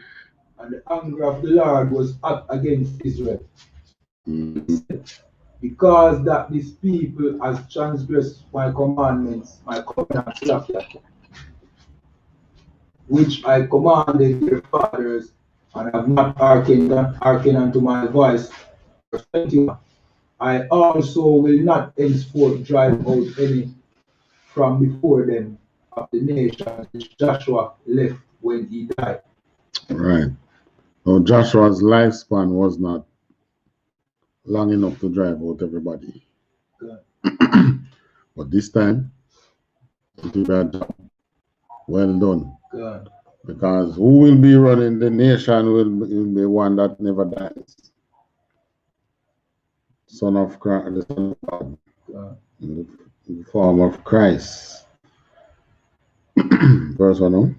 And the anger of the Lord was hot against Israel, Mm-hmm. because that these people has transgressed my commandments, my covenants, which I commanded their fathers, and have not hearkened unto my voice. Verse 21. I also will not henceforth drive out any from before them of the nations which Joshua left when he died. Right. So Joshua's lifespan was not long enough to drive out everybody. God. But this time, it will be a job well done. God. Because who will be running the nation will be one that never dies. Son of Christ, the Son of God, God. in the form of Christ. Verse 1.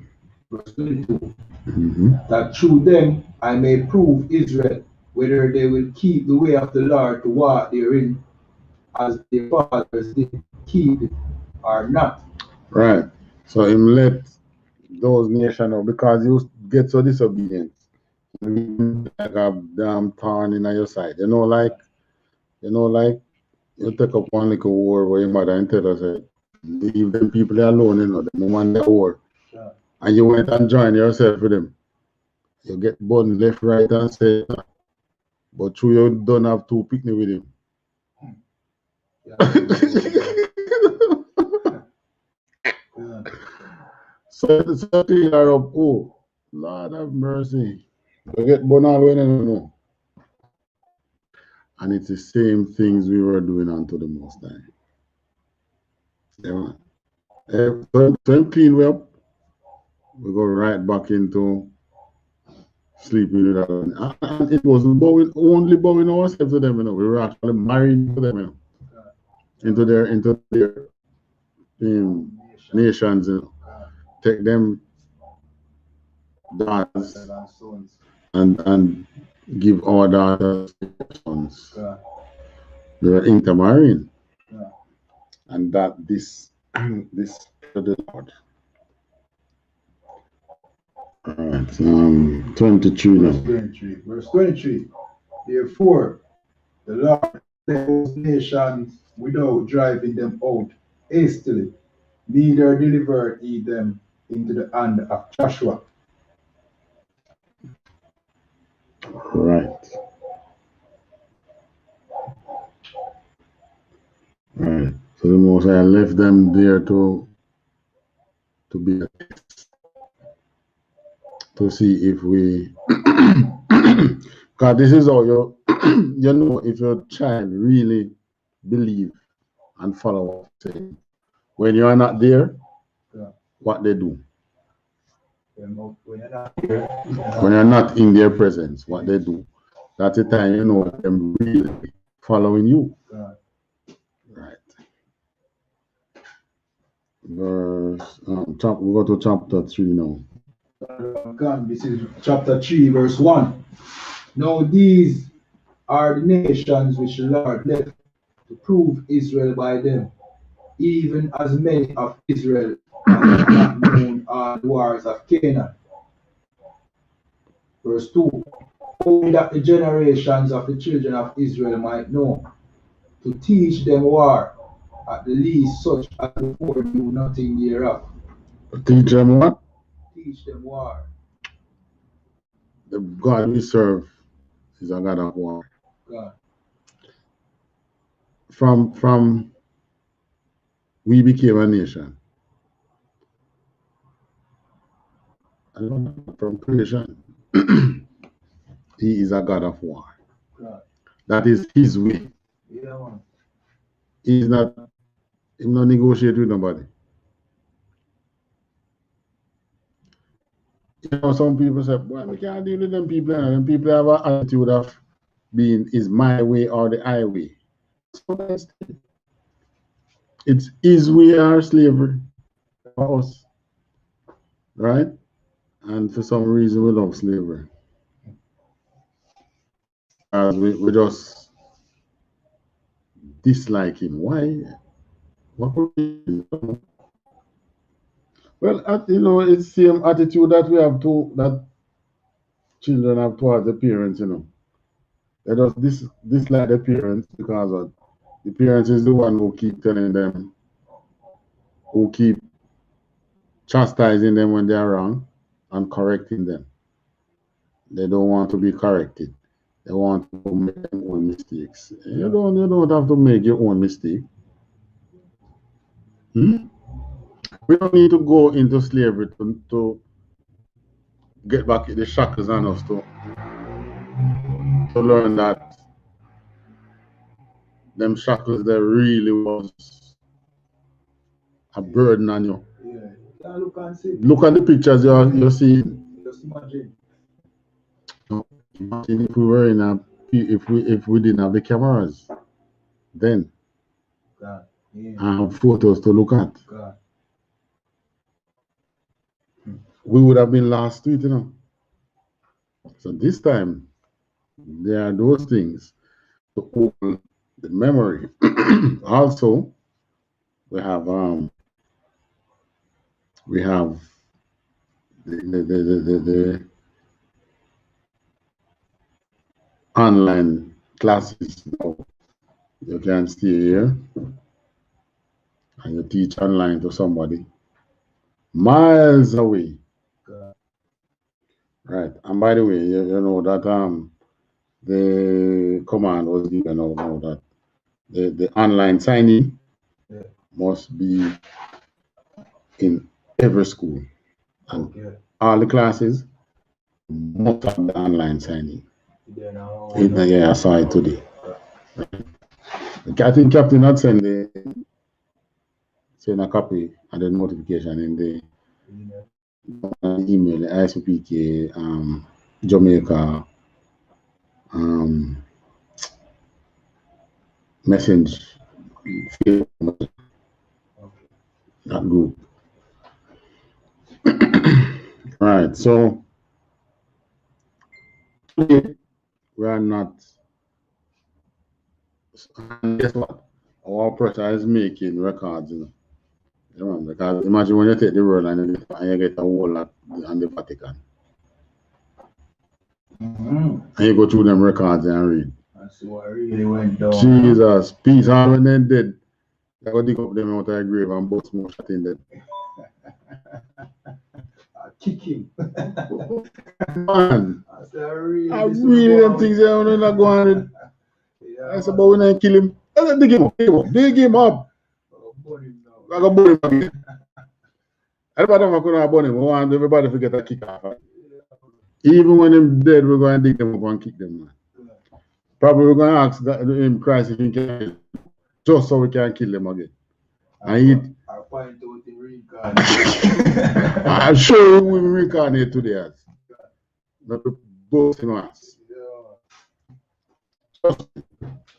Verse 22. Mm-hmm. That through them I may prove Israel, whether they will keep the way of the Lord to walk therein, as their fathers did keep it, or not. Right. So him let those nations know because you get so disobedient. Like a damn thorn in your side. Like you take up one little war where your mother and tell us leave them people alone, they don't want the war. Yeah. And you went and join yourself with them. You get burned left, right, and center. But true, you don't have two picnic with him. Yeah. So clean her up. Oh, Lord have mercy. You get burned all when you don't know. And it's the same things we were doing unto the Most High. Yeah. So clean we up, we go right back into sleeping with them. And it wasn't only bowing ourselves to them, we were actually married to them, into their nations, take them daughters and give our daughters sons. They were intermarrying. And that this to the Lord. Alright, 23 now. Verse 23. Therefore, the Lord led those nations without driving them out hastily, neither delivered he them into the hand of Joshua. Right. Right. So the Most High left them there to be a test, to see if we because this is how you if your child really believe and follow what you say. When you are not there, what they do. When you're not in their presence, what they do. That's the time you know them really following you. Right. Verse we go to chapter 3 now. This is chapter 3, verse 1. Now these are the nations which the Lord left to prove Israel by them, even as many of Israel have not known all the wars of Canaan. Verse 2. Only that the generations of the children of Israel might know, to teach them war, at the least such as before knew nothing thereof. Teach them what? Teach them war. The God we serve is a God of war. God. From we became a nation. From creation, He is a God of war. God. That is His way. Yeah, man. He not negotiate with nobody. You know, some people say, "Boy, we can't deal with them people." And them people have an attitude of being is my way or the highway. So it's His way or slavery for us, right? And for some reason, we love slavery. As we just dislike Him. Why? What could be? Well, you know, it's the same attitude that we have to that children have towards the parents. You know, they just dislike the parents because of the parents is the one who keep telling them, who keep chastising them when they are wrong and correcting them. They don't want to be corrected. They want to make their own mistakes. You don't have to make your own mistake. We don't need to go into slavery to get back the shackles on us to learn that them shackles there really was a burden on you. Yeah. Look and see. Look at the pictures you're seeing. Just imagine. Imagine if we were if we didn't have the cameras, then God. Yeah. I have photos to look at. God. We would have been lost to it, you know. So this time, there are those things to open the memory. Also, we have the online classes now. You can stay here and you teach online to somebody miles away. God. Right. And by the way, you know that the command was given out now that the online signing must be in every school. And all the classes must have the online signing. Yeah, I saw it today. I think Captain had sent a copy and the notification in the email, the I.S.U.P.K, Jamaica message that group. Right, so today we are not, and guess what? Our pressure is making records, you know. Because imagine when you take the road and you get a whole lot on the Vatican. And you go through them records and read. That's what really went down. Jesus, peace. And when they're dead, they go dig up them out of the grave and bust more shot in them. Kick him. Man, I really them things are not going. I said, but we not kill him. I said, dig him up. Dig him up. I got burn him again. Everybody could burn him. We want everybody to get a kick off. Even when him dead, we're going to dig them up and kick them, man. Probably we're going to ask him Christ if he can, just so we can kill them again. And I'll find out the reincarnate. I'm sure we will reincarnate today. Not to boast in us.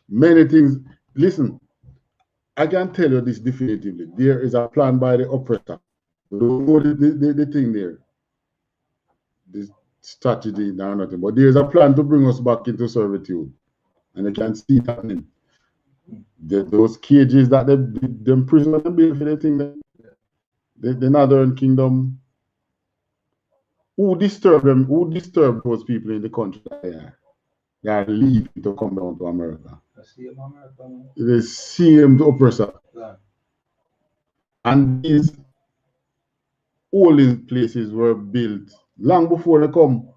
Many things. Listen, I can tell you this definitively. There is a plan by the oppressor. You know the thing there. This strategy or nothing. But there's a plan to bring us back into servitude. And you can see it happening. Those cages that them prisoners built for the thing, the Northern Kingdom, who disturbed them? Who disturbed those people in the country? They are leaving to come down to America. The same oppressor. Yeah. And these holding places were built long before they come.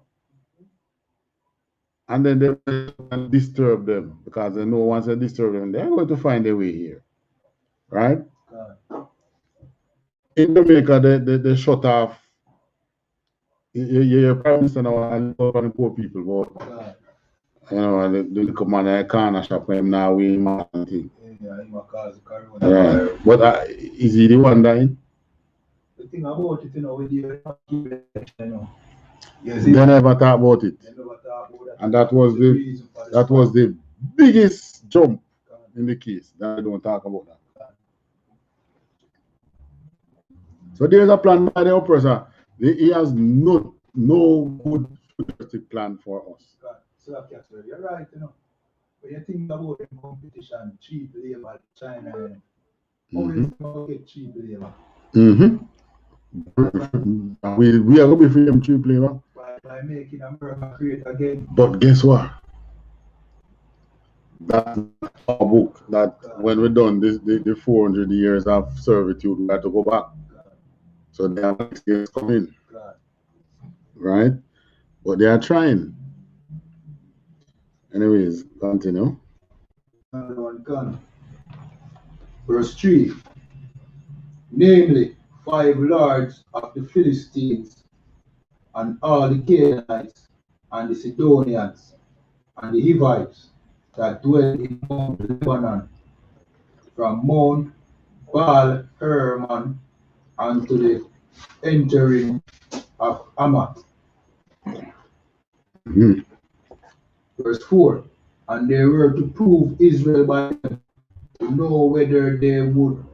And then they went disturb them because they know once they disturb them, they're going to find their way here. Right? In Jamaica, they shut off. Your prime minister now and the poor people, but you know, the come on a corner shop him now we thing. Yeah. But is he the one dying? The thing about it, you know, with you they never talk about it. And that was the biggest jump in the case. That I don't talk about that. So there's a plan by the oppressor. He has no good futuristic plan for us. So you're right, you know. When you think about the competition, cheap labor, China, always get cheap labor. We are going to be free of cheap labor. By making America great again. But guess what? That's our book. That when we're done, the 400 years of servitude, we have to go back. So they are next years coming. Right? But they are trying. Anyways, continue. Verse 3. Namely, 5 lords of the Philistines, and all the Canaanites, and the Sidonians, and the Hivites that dwell in Mount Lebanon, from Mount Baal Hermon unto the entering of Hamath. Verse 4. And they were to prove Israel by them, to know whether they would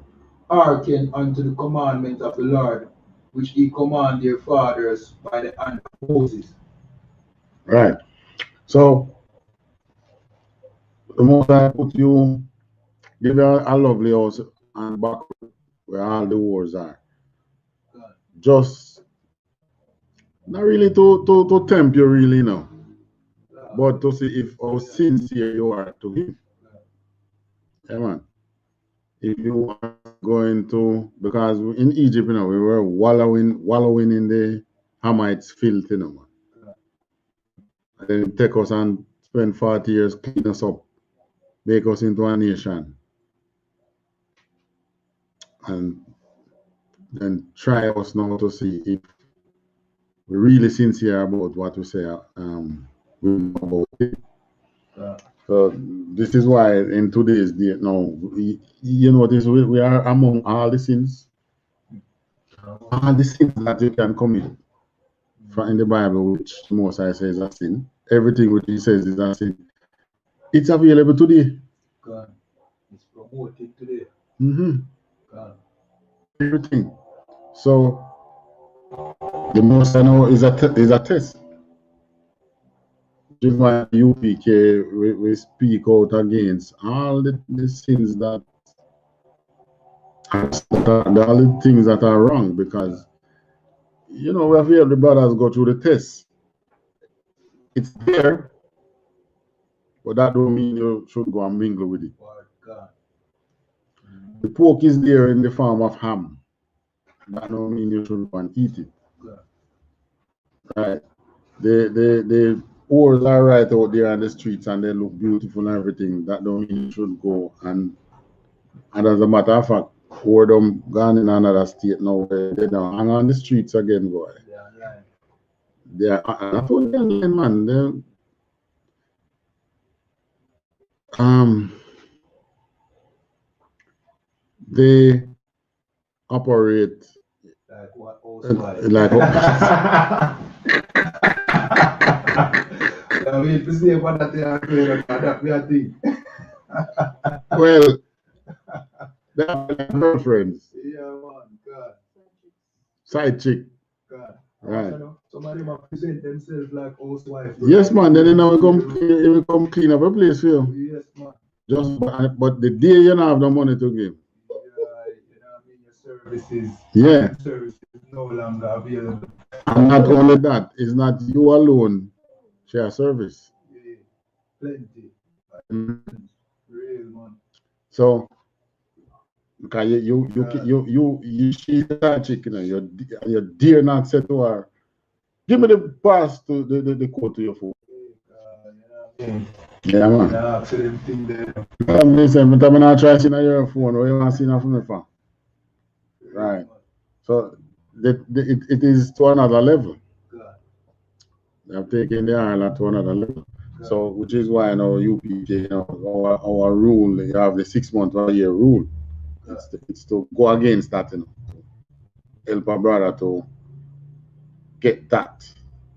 hearken unto the commandment of the Lord, which he commanded their fathers by the hand of Moses. Right. So the most I put you, give you a lovely house and back where all the wars are. Just not really to tempt you really now, but to see if how sincere you are to him. Yeah, man. If you are going to, because in Egypt, you know, we were wallowing in the Hamites' filth, you know, man. And then it take us and spend 40 years clean us up, make us into a nation, and then try us now to see if we're really sincere about what we say we know about it. So this is why in today's day now, you notice we are among all the sins that you can commit in the Bible, which Moses says is a sin. Everything which he says is a sin. It's available today. God, it's promoted today. God. Everything. So the most I know is a test. Which is why UPK we speak out against all the sins that all the things that are wrong, because you know we have heard the brothers go through the test. It's there, but that don't mean you should go and mingle with it. The pork is there in the form of ham. That don't mean you should go and eat it. Right? The ores are right out there on the streets and they look beautiful and everything. That don't mean you should go and as a matter of fact, ore them gone in another state now. They don't hang on the streets again, boy. They are not only online, man. They operate like what? Like well, they are girlfriends. Yeah, man, God. Side chick. God. Right. Some of them have present themselves like housewives. Yes, man. Then it will come clean up a place for you. Yes, man. Just but the day you don't have no money to give. Your services. Yeah. Services no longer available. And not only that, it's not you alone share service. Yeah. Plenty. Real, man. So because you she's that chicken and you dare not say to her, give me the pass to the code to your phone. Yeah, man. Yeah, so them thing there. Listen, but I'm not trying to see your phone or you want to see nothing from me for. Right. So it is to another level. They have taken the Ireland to another level. So which is why in our U.P.K, our rule, you have the 6 month or a year rule. It's to go against that, help a brother to get that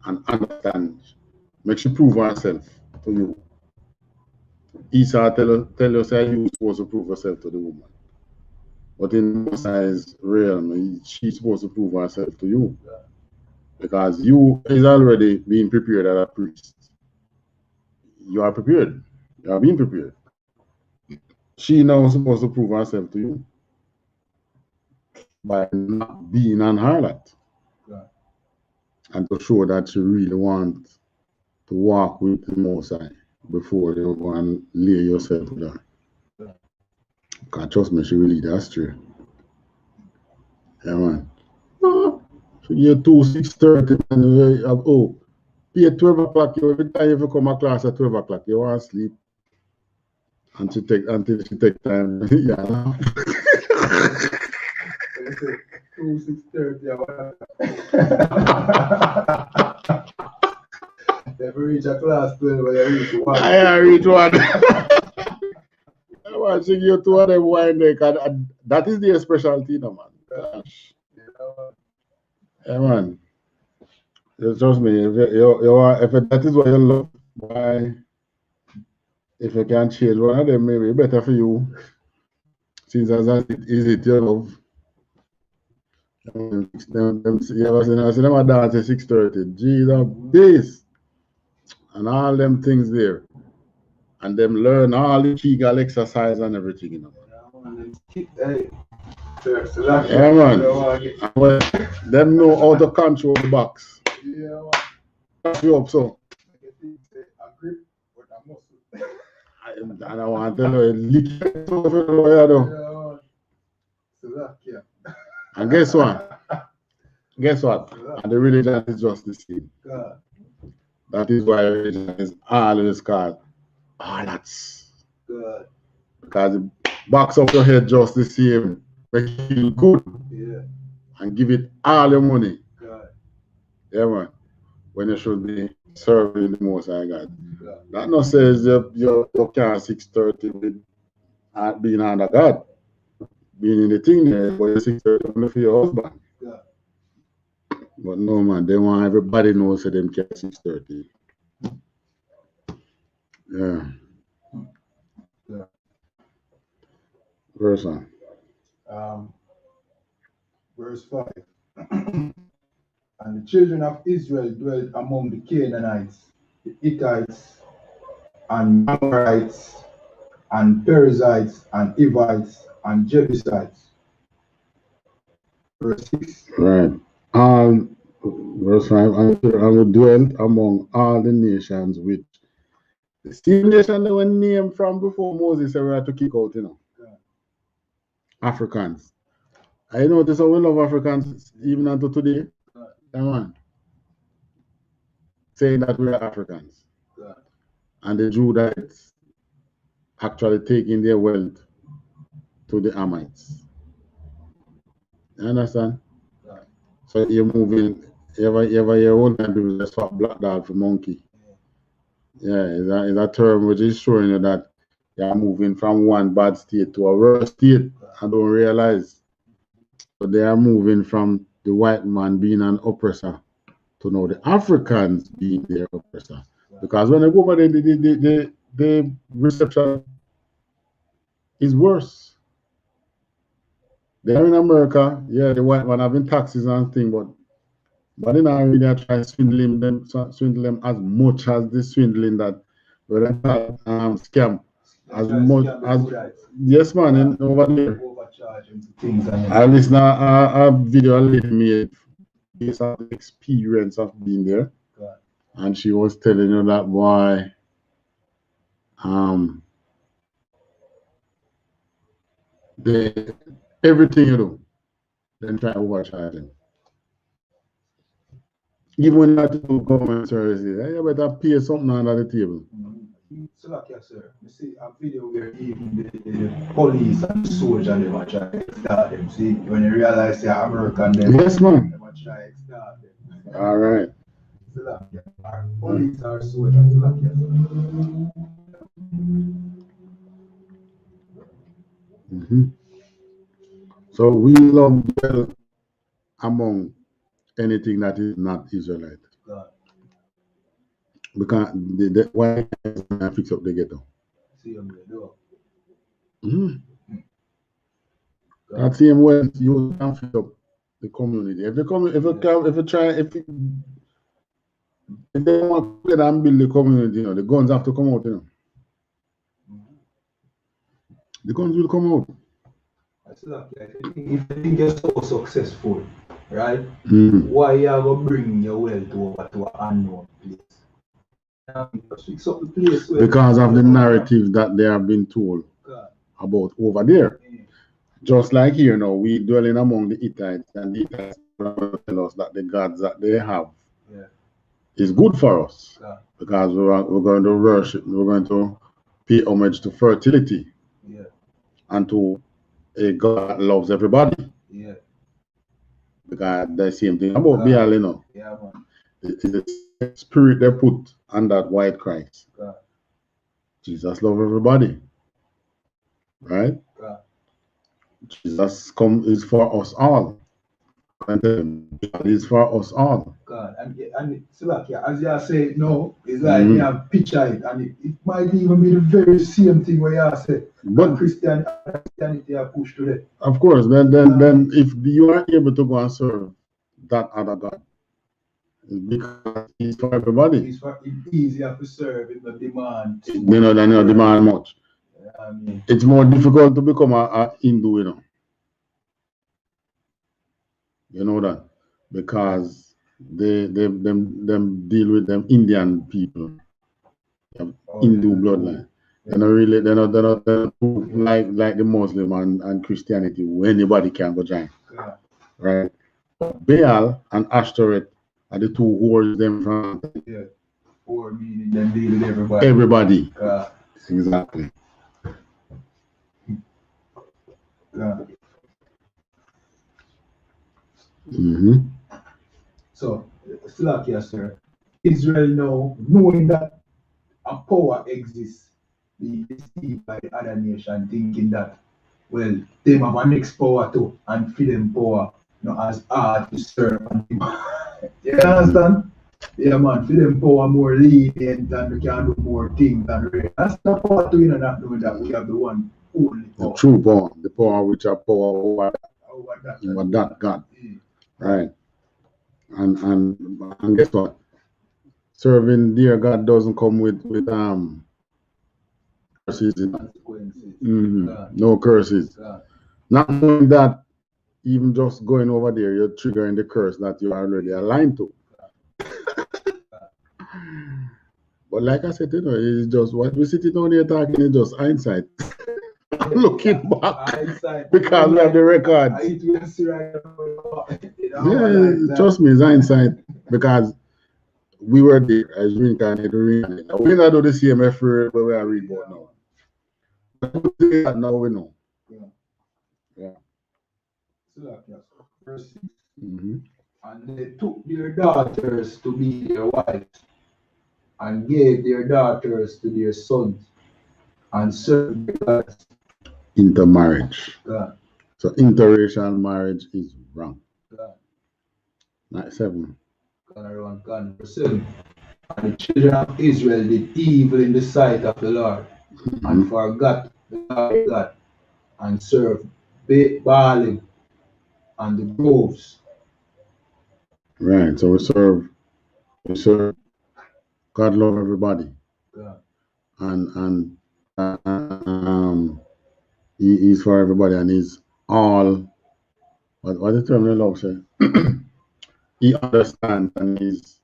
and understand, make she prove herself to you. Esau tell you say you supposed to prove herself to the woman. But in Mosiah's realm, she's supposed to prove herself to you. Because you is already being prepared as a priest. You are prepared. You are being prepared. She now supposed to prove herself to you by not being an harlot. And to show that she really wants to walk with the Mosiah before you go and lay yourself with her. Because trust me, she will lead us astray. Yeah, man. So you're 6:30, and pay 12 o'clock. Every time you come to class at 12 o'clock, you want to sleep until she take time. Yeah. 6:30. Never reach a class 12 when you reach 1. I reach 1. I want to you two of them wine there, that is their specialty, no, man. Gosh. Yeah, man. Just trust me, if that is what you love, why? If you can change one of them, maybe better for you. Since as is it your love. You ever seen them dance at 6:30? Jesus, this and all them things there. And them learn all the Kegel exercise and everything, Yeah, man. Well, them know how to control the box. Yeah, man. You up so. A grip with a muscle. I don't want to tell you, lick it over the way, though. Yeah. And guess what? And the religion is just the same. That is why religion is always called harlots. Because it backs up your head just the same. Make you feel good. Yeah. And give it all your money. Yeah, man. When you should be serving the Most High God. That not says you can't 6:30 with being under God. Being in the thing there, but you're 6:30 only for your husband. But no, man, they want everybody knows that them can't 6:30. Yeah. Verse 1. Verse 5. And the children of Israel dwelt among the Canaanites, the Hittites, and Amorites, and Perizzites, and Hivites, and Jebusites. Verse 6. Right. Verse 5. And we dwelt among all the nations which the same nation they were named from before Moses said we had to kick out, Africans. I notice how we love Africans even until today. Come on. Saying that we are Africans. And the Judites actually taking their wealth to the Amites. You understand? So you're moving, you ever your own time people just swap black dog for monkey. Yeah, it's a term which is showing you that you're moving from one bad state to a worse state and don't realize. So they are moving from the white man being an oppressor to now the Africans being their oppressor. Because when they go over there, the reception is worse. They're in America, yeah, the white man having taxes and things, but But then I really try swindling them, swindle them as much as the swindling that scam. As much as yes, man, in over there. I listen a video a lady made based on the experience of being there, and she was telling you that boy, they everything you do, then try overcharging. Even when you have to do government services, you better pay something under the table. So like yes, sir. You see a video where even the police and the soldier they were trying to extort them. See, when you realize they're American, then yes, man. They were trying to extort them. All right. So like yeah, our police are soldiers. So like yes, sir. So we love well among anything that is not Israelite. God. Because the why can't fix up the ghetto? See them there, though. That same way you can fix up the community. If they come, if they want to get and build the community, you know, the guns have to come out, you know. The guns will come out. That's like if you think you're so successful, right? Why you are gonna bring your wealth over to an unknown place? Fix up the place because of the narrative that they have been told about over there. Just like here now, we dwelling among the Hittites, and the Hittites tell us that the gods that they have is good for us because we're going to worship, we're going to pay homage to fertility and to a God that loves everybody. Because the same thing about Baal, you know. It is the spirit they put on that white Christ. Jesus loves everybody. Right? Jesus is for us all. God is for us all. God, and so like as you say, no, it's like you have picture it, and it might even be the very same thing where you say, but Christianity are pushed to that. Of course, then if you are able to go and serve that other God, it's because it's for everybody. It's easier to serve in the demand. You know, they don't demand much. It's more difficult to become a Hindu, you know. You know that because them deal with them Indian people, Hindu bloodline. They're not like the Muslim and Christianity where anybody can go join. Right? But Baal and Ashtoreth are the two whores them from. Or meaning them deal with everybody. Everybody. Exactly. So, Slakia, sir, Israel now, knowing that a power exists, being deceived by the other nation, thinking that, well, they have a next power too, and feed them power, you know, as hard to serve. You understand? Yeah, man, feed them power more lenient and we can do more things than that's the power to, you know, not knowing that we have the one only power. The true power, the power which are power over that God. Right. And guess what? Serving dear God doesn't come with curses. No curses. Not knowing that, even just going over there, you're triggering the curse that you are already aligned to. But like I said, you know, it's just what we sitting down here talking is just hindsight. Looking back, because we have the record. Yeah, trust me, it's hindsight because we were there as reincarnated. We not do the same effort, but we are read about now. Now we know. Yeah. Verse 6. And they took their daughters to be their wives, and gave their daughters to their sons, and served their gods. Intermarriage. So interracial marriage is wrong. 7. Verse 7. And the children of Israel did evil in the sight of the Lord, and forgot the Lord God, and served Baalim and the groves. Right. So we serve God love everybody. God. And he's for everybody and he's all what the term the love say? He understands and he's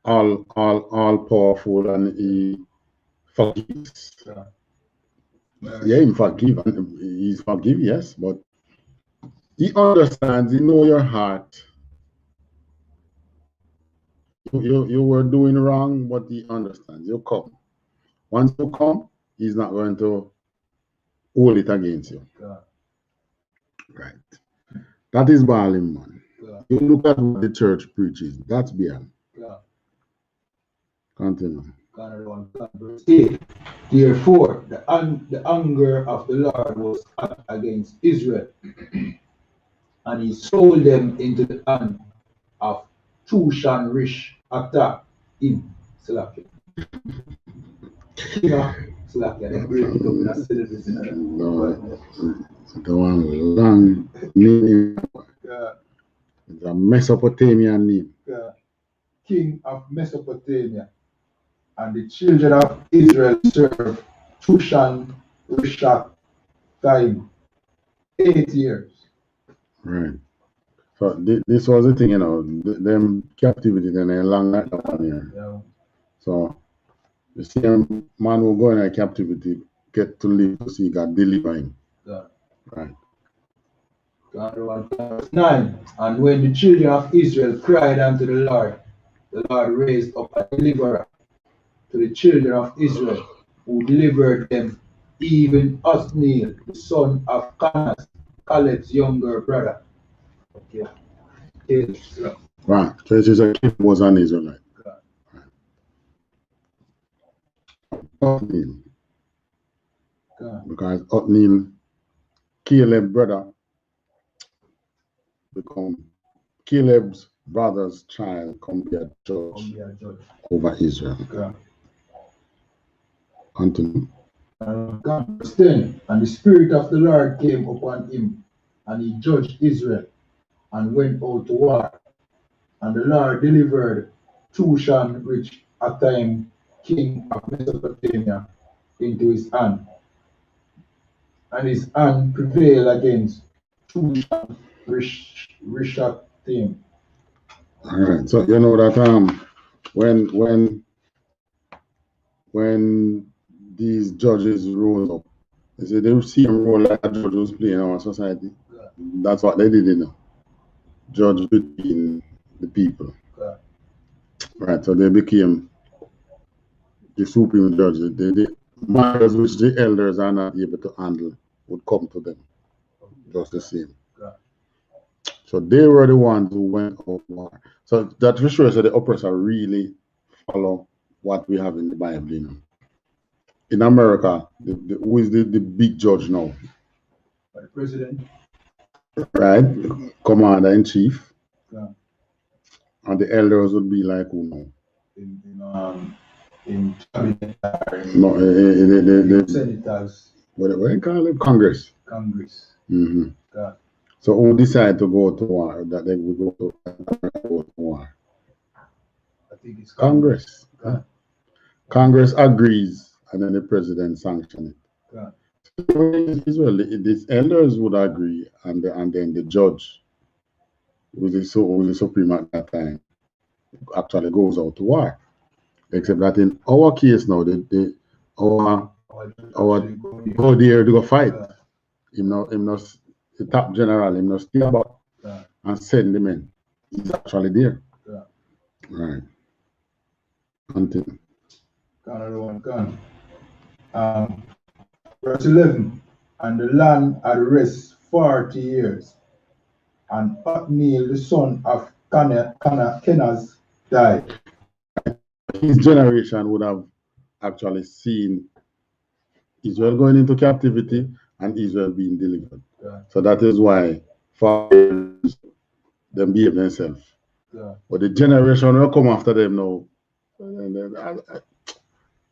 all powerful and he forgives. God. Yeah, he forgive and he's forgive, yes, but he understands, he know your heart. You were doing wrong, but he understands. You come. Once you come, he's not going to hold it against you. God. Right. That is Baalim, man. God. You look at what the church preaches. That's Baal. God. Continue. God. Verse 8. Therefore, the anger of the Lord was hot against Israel, and he sold them into the hand of Chushan Rish Atta in Slakia. Slakia, they break it up in a syllabus in that. No, the one long name. God. It's a Mesopotamian name. God. King of Mesopotamia, and the children of Israel served Chushan Rishat time 8 years. Right. So this was the thing, you know, them captivity then a long like that one here. Yeah. So the same man who go in captivity get to live to see God deliver him. God. Right. God, verse 9. And when the children of Israel cried unto the Lord raised up a deliverer to the children of Israel, who delivered them, even Othniel, the son of Kenaz, Caleb's younger brother. Okay. Right. So it is a king was an Israelite. God. Othniel. God. Because Othniel, Caleb's brother, become Caleb's brother's child come be a judge over Israel. God. Continue. God, verse 10. And the Spirit of the Lord came upon him, and he judged Israel, and went out to war. And the Lord delivered Chushan Rich Attaim, king of Mesopotamia, into his hand. And his hand prevailed against Chushan Rishathaim. All right. So you know that when these judges rose up, they said they see a role like a judge was playing in our society. God. That's what they did, you know. Judge between the people. God. Right. So they became the supreme judges. The matters which the elders are not able to handle would come to them. Just the same. God. So they were the ones who went out war. So that for sure, so the oppressor really follow what we have in the Bible, you know. In America, who is the big judge now? By the president. Right? Commander in chief. God. And the elders would be like who now? In cabinet, No, the senators. What do you call it? Congress. Congress. Mm-hmm. God. So who decide to go to war? That they would go to war? I think it's Congress. God. Congress agrees, and then the president sanctions it. God. Israel, the elders would agree, and then the judge, who is the supreme at that time, actually goes out to war. Except that in our case now, our go there to go fight. Him not the top general, him not stay about and send the men. He's actually there. Right. Continue. Verse 11. And the land had rest 40 years, and Othniel, the son of Kenaz, died. His generation would have actually seen Israel going into captivity and Israel being delivered. So that is why for them behave themselves. But the generation will come after them now.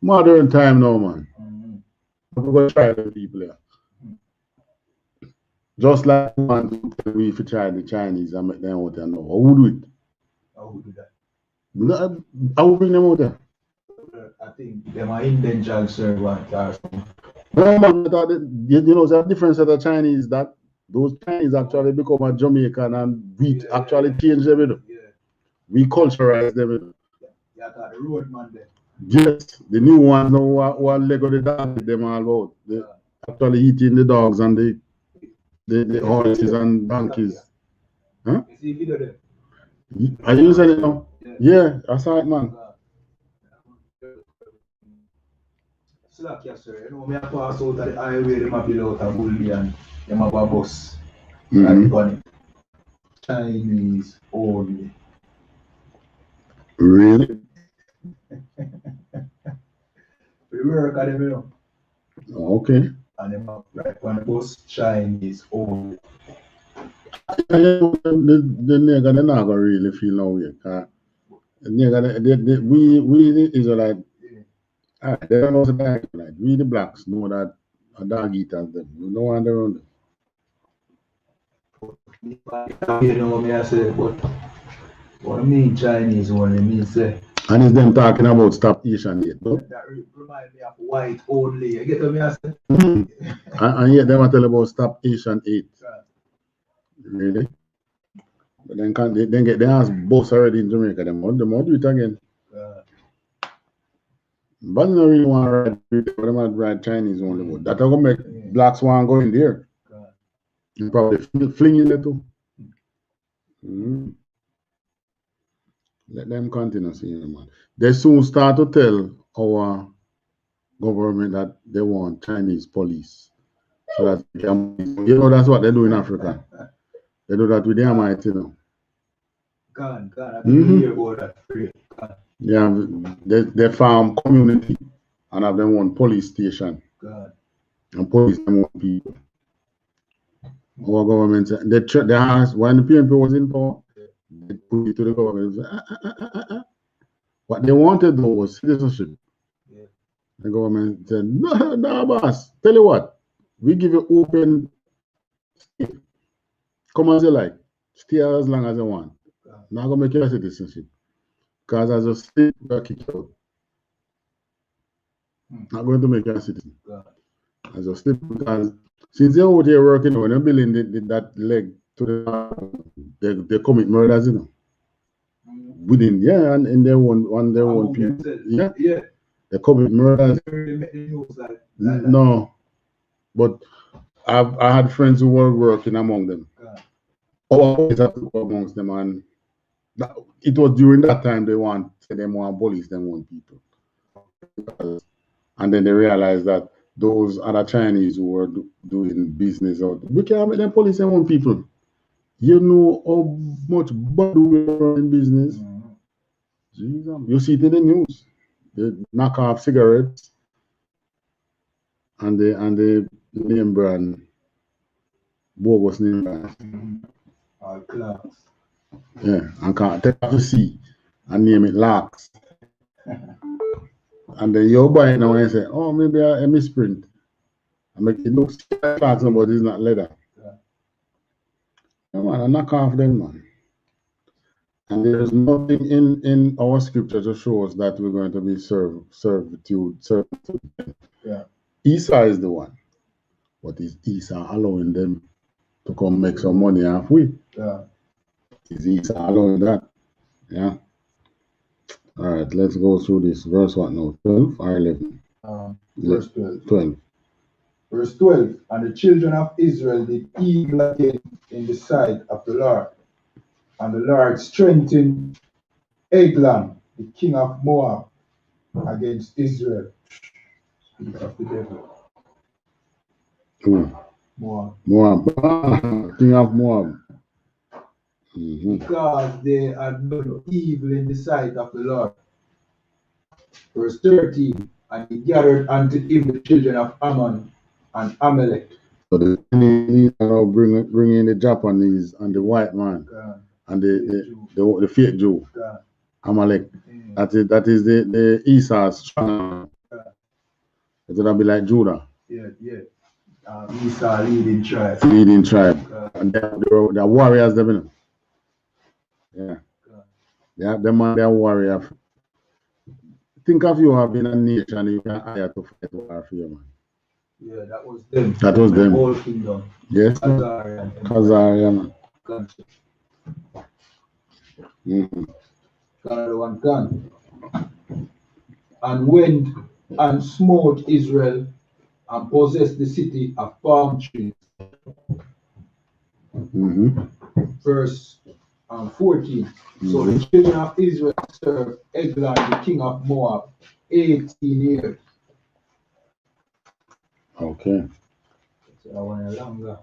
Modern time now, man. We're going to try the people here. Just like one tell me if you try the Chinese and make them out there now. Who do it? How would do that? No, I will bring them out there. I think them are indentured servants or something. No, man, you know, there's a different set of Chinese that those Chinese actually become a Jamaican and we actually change them. You know. Yeah. We culturalize them. You know. Yeah, got the road man there. Yes, the new ones now who are leg of the dog them all about. They actually eating the dogs and the horses and donkeys. Huh? You see video there? Are you using it now? Yeah, I saw it, man. Slack, yes, sir. You know, me I pass out of the highway, them a build out a bully and them have a bus. Mhm. Right, Chinese only. Really? We work at them, you know. Okay. And them have right on the bus, Chinese only. The nigga, they're not gonna really feel no way. The nigga, we the Israelite, they don't know the dog Israelite. We the blacks know that a dog eaters them. We don't want around them. You know what I say, but what I mean Chinese only means say. And it's them talking about stop Asian hate. But That remind me of white only. You get what I say? and yet them a tell about stop Asian hate. Really? But then can't they get their ass boss already in Jamaica. Them want do it again. But they don't really want to ride, them want to ride Chinese only. But that gonna make blacks want to go in there. You probably fling in there too. Let them continue, man. They soon start to tell our government that they want Chinese police. So that they can, you know, that's what they do in Africa. They do that with their might, you know. God, I didn't hear about that free. Yeah, they farm community and have them one police station. God. And police them one people. Our government, they asked, when the PNP was in power, they put it to the government. Say, What they wanted though was citizenship. Yeah. The government said, no, boss. Tell you what, we give you open state. Come as you like. Stay as long as you want. Not gonna make you a citizenship. Because as a state, we'll kick you out. Not going to make you a citizen. As a state, because since they're out here working, when they're building that leg to they commit murders, you know. Within, and in their own people. Yeah. They commit murders. No. But I had friends who were working among them. Our police had to go amongst them, and it was during that time they want police them one people. And then they realized that those other Chinese who were doing business out, we can't make them police them one people. You know how much bad we run in business. Jesus. You see it in the news. They knock off cigarettes and the name brand, bogus name brand. Class. Yeah, and can't take off the C and name it Lux. And then you buy it now and say, oh, maybe I misprint. I make it look like Lux, but it's not leather. Yeah, man, I knock off them, man. And there's nothing in our scripture to show us that we're going to be servitude. Yeah. Esau is the one. But is Esau allowing them to come make some money off we? Yeah. Is Esau allowing that? Yeah. All right, let's go through this. Verse what now? 12 or 11? Verse 12. 12. Verse 12. And the children of Israel did evil again in the sight of the Lord. And the Lord strengthened Eglon, the king of Moab, against Israel. Speak of the devil. Moab. King of Moab. Because they had done evil in the sight of the Lord. Verse 13. And he gathered unto him the children of Ammon and Amalek. So the Chinese are now bringing the Japanese and the white man and the fake Jew, Amalek. That is the Esau's strong. It would be like Judah. Yeah. Esau leading tribe. And they're warriors, they know. Yeah. Yeah, the man, they're warrior. Think of you having a nation you can hire to fight war for you, man. Yeah, that was them. That was them. Whole kingdom. Yes, man. Khazarian, man. Country. Mm-hmm. Canada one gun. And went and smote Israel and possessed the city of palm trees. Mm-hmm. Verse 14. So the children of Israel served Eglon, the king of Moab, 18 years. Okay. So I want a longer.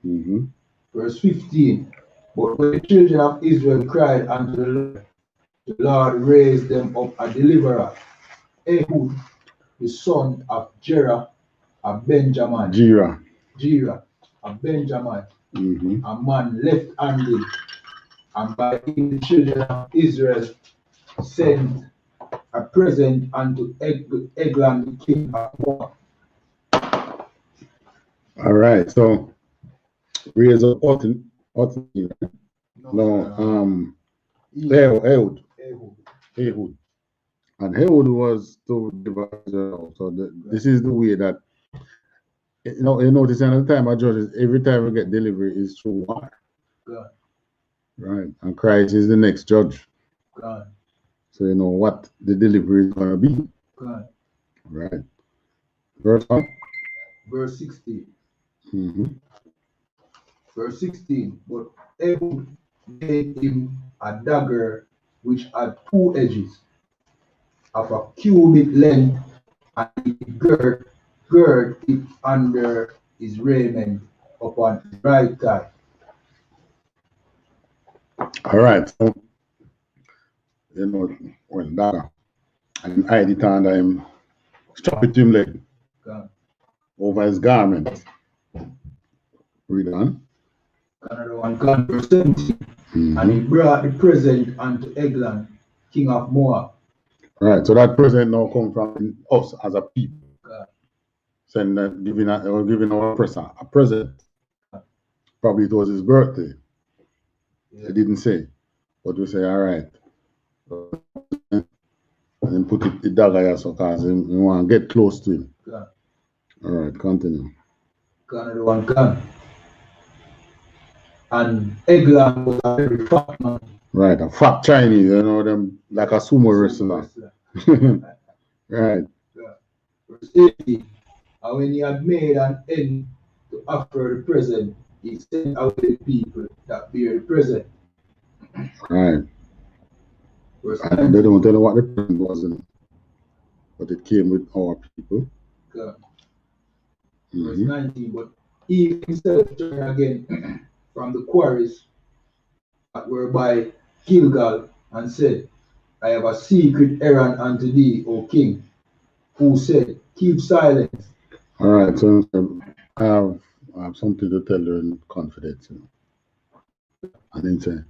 Mm-hmm. Verse 15. But when the children of Israel cried unto the Lord raised them up a deliverer, Ehud, the son of Jerah, a Benjamin. Jira, a Benjamin, Mm-hmm. a man left-handed, and by him the children of Israel sent a present unto Eglon, the king of Moab. All right, so raise up Otin. No, Ehud. And Ehud was to deliver Israel. So this is the way that you notice at the time of Judges, every time we get delivery is through war. God. Right. And Christ is the next judge. God. So you know what the delivery is gonna be. God. Right. Verse 1. Verse 16. Mm-hmm. Verse 16. But Ehud gave him a dagger which had 2 edges of a cubit length, and he girt it under his raiment upon his right thigh. All right. So you know when dagger and hide it under him, strap it to him leg God. over his garment. Read on. Another one, God, verse 17. And he brought the present unto Eglon, king of Moab. Right, so that present now come from us as a people. God. Saying that giving our oppressor a present. Probably it was his birthday. Yeah. They didn't say. But we say, all right. And then put the dagger here so because we want to get close to him. God. All right, continue. Another one, God. And Eglon was a very fat man. Right, a fat Chinese, you know, them like a sumo wrestler. Right. Yeah. Verse 18. And when he had made an end to offer the present, he sent out the people that bear the present. Right. Verse And they don't tell what the present was, but it came with our people. God. Verse 19. But he himself turned again from the quarries that were by Gilgal and said, I have a secret errand unto thee, O king, who said, keep silence. All right, so I have something to tell you in confidence. You know. And then say,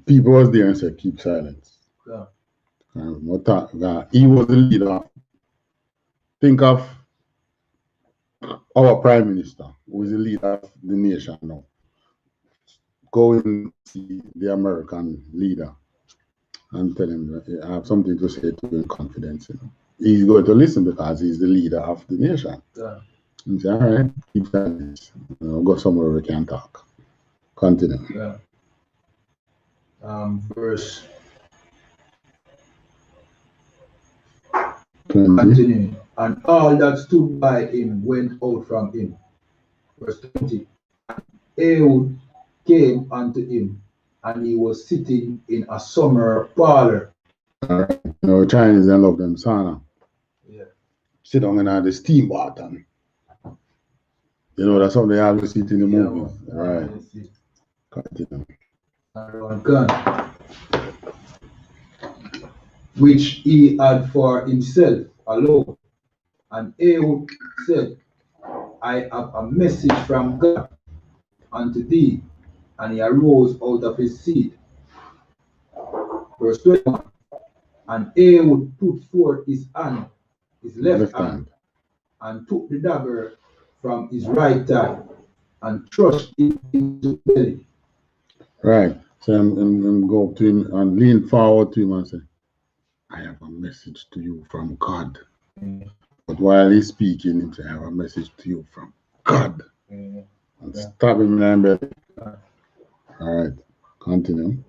people was there and said, keep silence. Yeah. He was the leader. Think of our prime minister, who is the leader of the nation now. Go and see the American leader and tell him that I have something to say to you in confidence. You know. He's going to listen because he's the leader of the nation. Yeah. And say, all right, keep silence. Go somewhere we can talk. Continue. Yeah. Verse 20. continuing. And all that stood by him went out from him. Verse 20. Ehud came unto him, and he was sitting in a summer parlor. All right. You know, Chinese, they love them sauna. Yeah. Sit down in the steam bath. You know, that's how they always sit in the movies. Right. Continue. Gun, which he had for himself alone. And Ehud said, I have a message from God unto thee. And he arose out of his seat. Verse 21. And Ehud put forth his hand, his left hand, and took the dagger from his right thigh and thrust it into the belly. Right. So him go up to him and lean forward to him and say, I have a message to you from God. But while he's speaking, he say, I have a message to you from God. And stab him in the belly. All right, continue.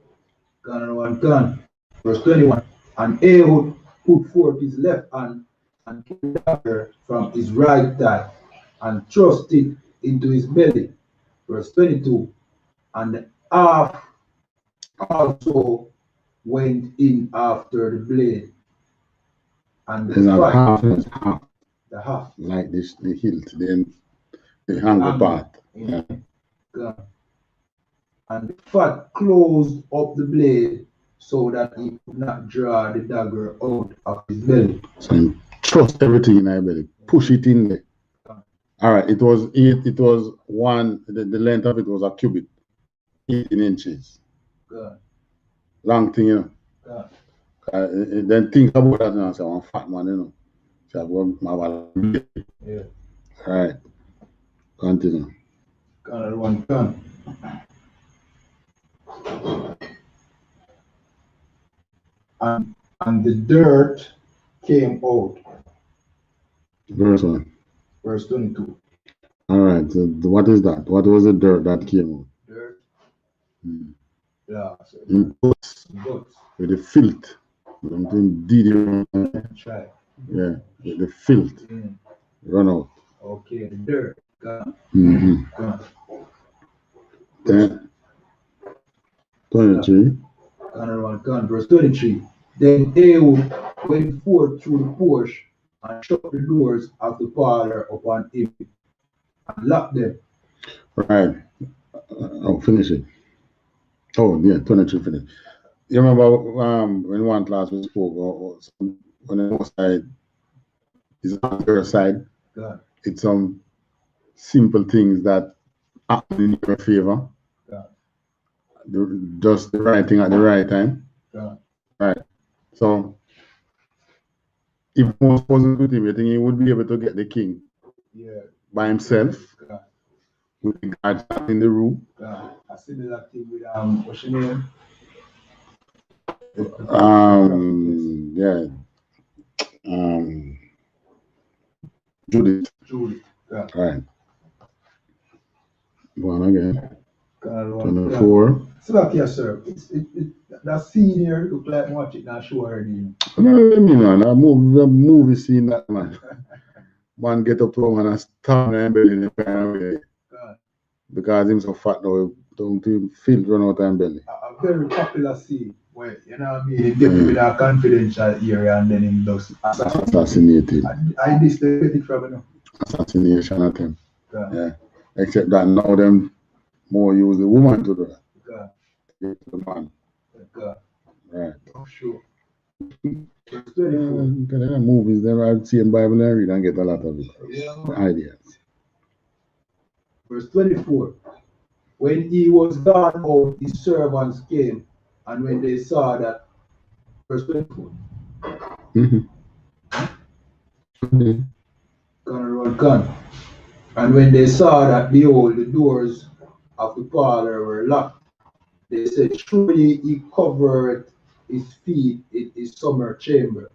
Verse 21. And Ehud put forth his left hand and took the dagger from his right thigh and thrust it into his belly. Verse 22. And the half also went in after the blade. And the It's fat, half, the half, like this, the hilt, then the handle part. Yeah. And the fat closed up the blade so that he could not draw the dagger out of his belly. So he thrust everything in our belly, push it in there. All right, it was one, the length of it was a cubit, 18 inches. Good. Long thing, you know. Good. Then think about that now, so I'm a fat man, you know. So I go, Yeah. all right, continue. Another one gun. And the dirt came out. Verse 1. Verse 22. All right, so what is that? What was the dirt that came out? Dirt. Hmm. Yeah. So Guts, guts. with the filth. Something did Try. yeah, with the filth. Run out. Okay, the dirt. Gun. Mm-hmm. Gun. Then 23. Another one gun. Verse 23. Then Ehud went forth through the porch and shut the doors of the parlor upon him and locked them. Right. Oh, finish it. Oh, yeah, 23 finish. You remember when one class we spoke, when the north side is on your side, Gun. it's some simple things that happen in your favor. Just the right thing at the right time. Right. So, if most wasn't with him, you think he would be able to get the king by himself with the guards in the room? A similar thing with what's your name? Yeah. Judith. Yeah. Right. Go on again. 24. So yes, sir. That scene here look like watch it now show already. No, I mean, man, the movie scene that man. Man get up to him and stab him belly in the family. Because him so fat now, don't feel run out of belly. A very popular scene where, you know what I mean, he get with a confidential area and then him does assassinated. I this the credit from him. Assassination attempt. Yeah. Except that now them more use the woman to do that. The man. Right. Oh, sure. Movies there I've seen Bible and read and get a lot of it. Ideas. Verse 24. When he was gone out, his servants came, and when they saw that, verse 24. Gun. And when they saw that, behold, the doors of the parlor were locked, they said, surely he covered his feet in his summer chamber.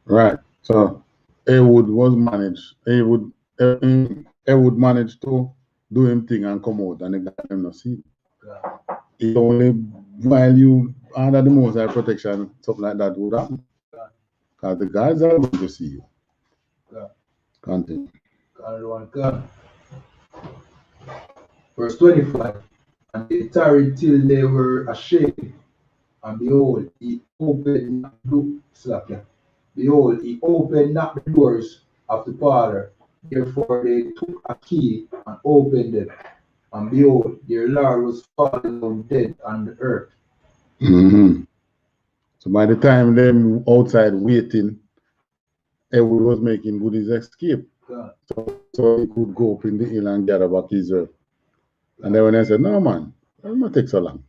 Right. So Ehud was managed. Ehud managed to do him thing and come out, and they got him not see. It's only while you under the most high protection, something like that would happen. Because the guys are going to see you. Continue. Verse 25. And they tarried till they were ashamed, and behold, he opened not the doors of the parlor. Therefore they took a key and opened them, and behold, their Lord was fallen down dead on the earth. Mm-hmm. So by the time them outside waiting, Ehud was making good his escape. So he could go up in the hill and gather back Israel. And then when I said, no man, it will not take so long.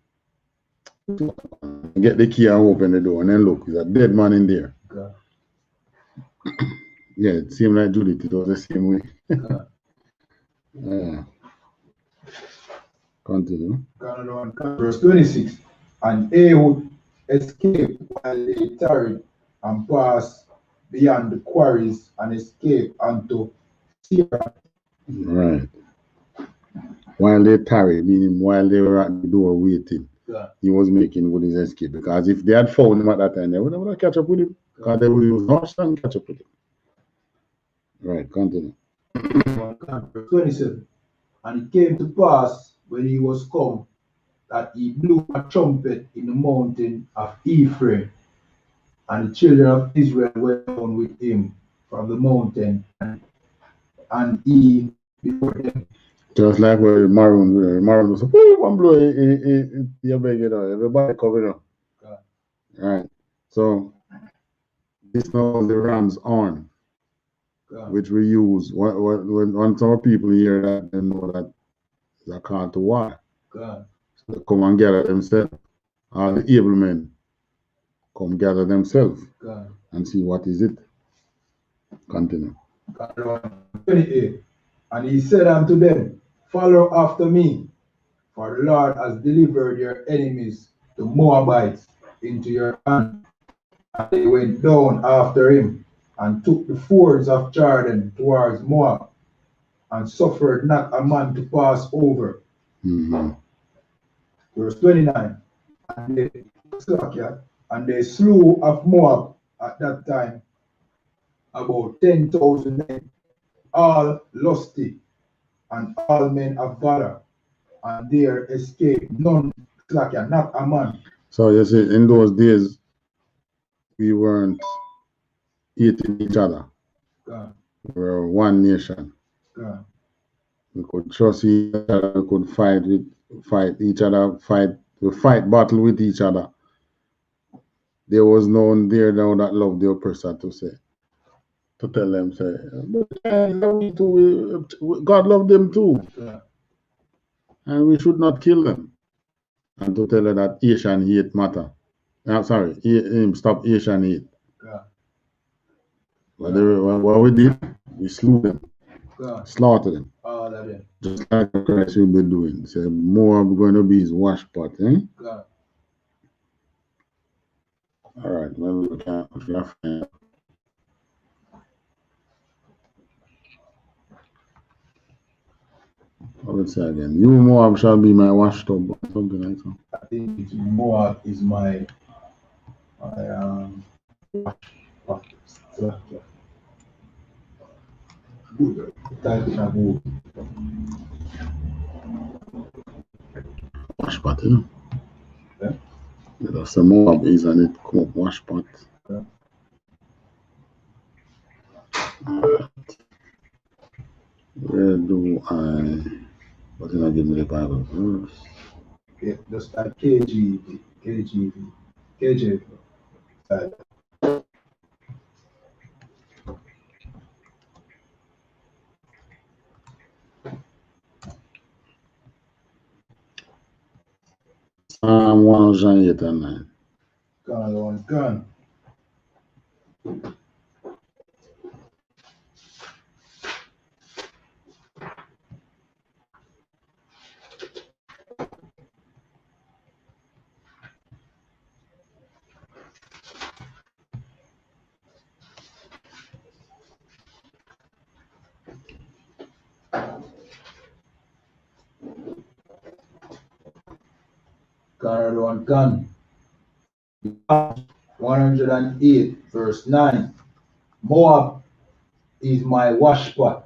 Get the key and open the door, and then look, there's a dead man in there. Yeah, it seemed like Judith, it was the same way. Continue. Verse 26. And Ehud escaped while they tarried and passed beyond the quarries and escaped unto Seir. Right. While they tarried, meaning while they were at the door waiting, he was making good his escape. Because if they had found him at that time, they would have catch up with him. Because they would use horse and catch up with him. Right, continue. 27. And it came to pass when he was come that he blew a trumpet in the mountain of Ephraim, and the children of Israel went down with him from the mountain, and he before them. Just like where Maroon was, one blow, you beg it out, everybody cover it up. Right. So, this now is the ram's horn, which we use when some people hear that, they know that it's a call to war. So they come and gather themselves. All the able men come gather themselves and see what is it. Continue. 28. And he said unto them, Follow after me, for the Lord has delivered your enemies, the Moabites, into your hand. And they went down after him, and took the fords of Jordan towards Moab, and suffered not a man to pass over. Verse 29. And they slew of Moab at that time about 10,000 men, all lusty, and all men of valor, and there escaped none, not a man. So you see, in those days, we weren't eating each other. We were one nation. We could trust each other, we could fight each other, fight battle with each other. There was no one there now that loved the oppressor to tell them, God loved them too. And we should not kill them. And to tell her that Asian hate matter. Stop Asian hate. What we did, we slew them, slaughtered them. Just like Christ will be doing. Say, more going to be his wash pot, eh? All right, well, we can find. I would say again, you Moab shall be my wash tub, or something like that. I think Moab is my wash pot. Good. Wash pot, you know? Yeah. That's the Moab is and it come up wash pot. Yeah. Where do I? What did I give me the Bible verse? Yeah, just like KJV. Psalm 108 and 9. Gun. Gun. 108 verse 9. Moab is my washpot.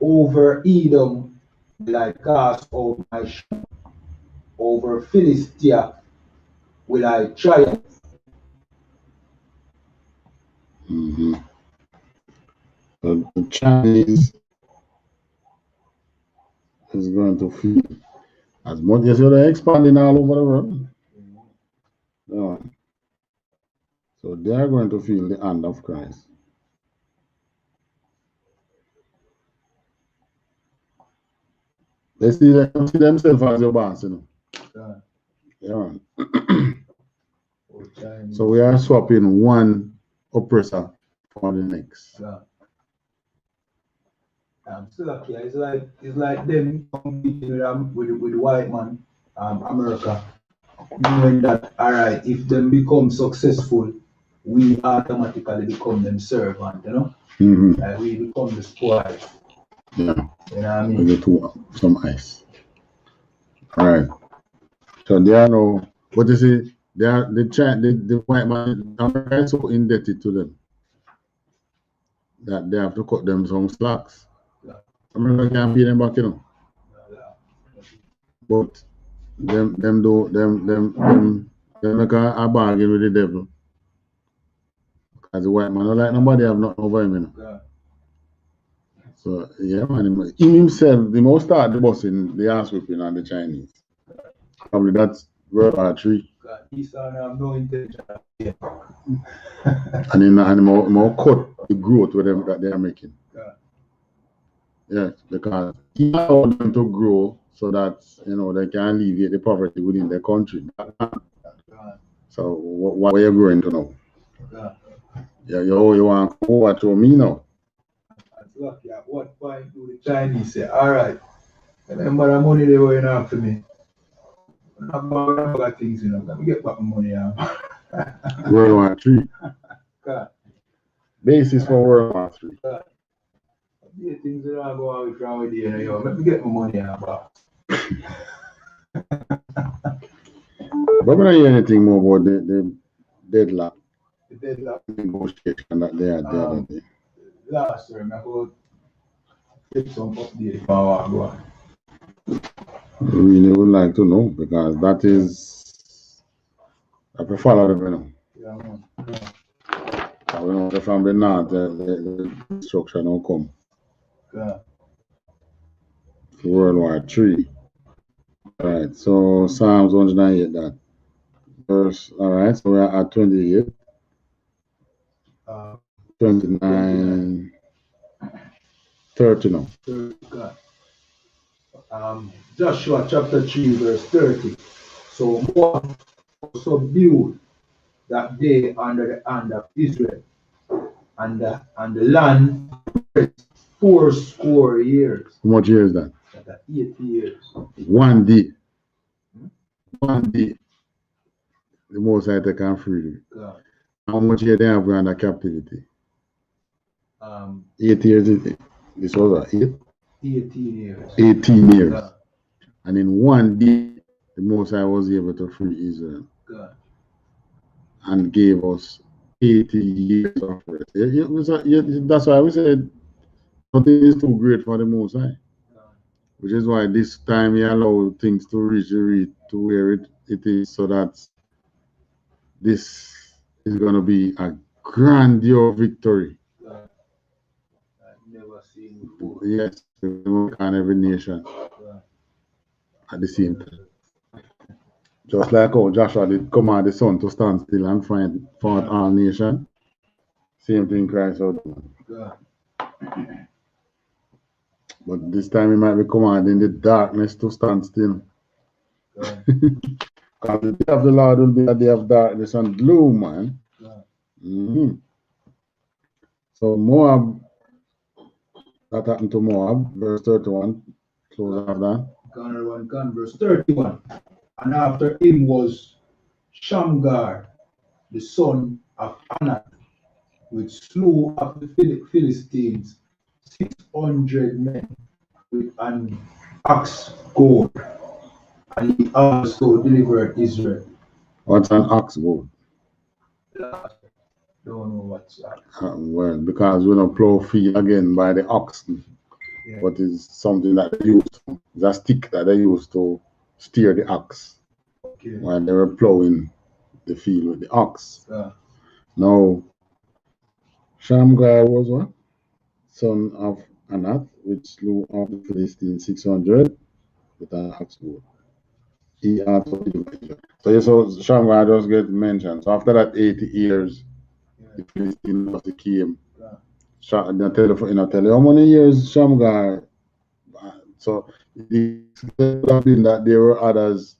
Over Edom will I cast out my shame. Over Philistia will I triumph. The Chinese is going to feel as much as they're expanding all over the world. Yeah. So they are going to feel the hand of Christ. They see themselves as your boss, you know. Yeah. So we are swapping one oppressor for the next. I'm still up here. It's like them competing with the white man, America. knowing that, all right, if them become successful, we automatically become them servant, you know? Like we become the spoils. Yeah. You know what I mean? With the two, some ice. All right. So they are no, but you see, they are the white man, America is so indebted to them that they have to cut them some slacks. America can't pay them back, you know. But them make a bargain with the devil. As a white man, not like nobody have nothing over him, you know. So yeah, man, him himself, the most start the bus in the ass whipping on the Chinese. Probably that's World War III. East have no intention. And more cut the growth with them that they are making. Yes, because he allowed them to grow so that they can alleviate the poverty within their country. So what are you growing to know? Yeah, you want to watch me now. That's lucky. At what point do the Chinese say, all right, remember the money they were after me? I'm about things, let me get back my money out. World War III. Basis for World War III. The things that I go out from with you, let me get my money out. But when I hear anything more about the deadlock, The deadlock negotiation that they had the other day. last year, I could take some update from our go. I really would like to know because that is I prefer a lot of Yeah, man. We know the from the north, the destruction will come. Yeah. World War III. Alright, so Psalms 108 that. Verse, alright, so we're at 28. 29, 30 now. Joshua chapter 3, verse 30. So Moab was subdued that day under the hand of Israel, and the land 80 years. How much years that? 80 years. 1 day. 1 day. The most I take can free you. How much years they have under captivity? 8 years. This was 8? 18 years. 18 years. And in 1 day, the Most High was able to free Israel and gave us 80 years of rest. That's why we said nothing is too great for the Most High, which is why this time He allowed things to reach to where it is, so that this is going to be a grandiose victory. I've never seen before. Yes, and every nation at the same time. Just like how Joshua did command the sun to stand still and fight all nations. Same thing Christ out. But this time he might be commanding the darkness to stand still. Because the day of the Lord will be a day of darkness and gloom, man. So Moab, that happened to Moab, verse 31. Close off that. Verse 31. And after him was Shamgar, the son of Anak, which slew of the Philistines 600 men with an ox goad, and he also delivered Israel. What's an ox goad? Don't know what's that. Well, because we don't plow field again by the oxen, but it's something that they use. It's a stick that they use to steer the ox while they were plowing the field with the ox. Now, Shamgar was what? Son of Anak, which slew of the Philistines 600 with an ox goad. He also delivered. So you saw Shamgar just get mentioned. So after that 80 years, the Philistines just came. I tell you how many years Shamgar. So it could have been that there were others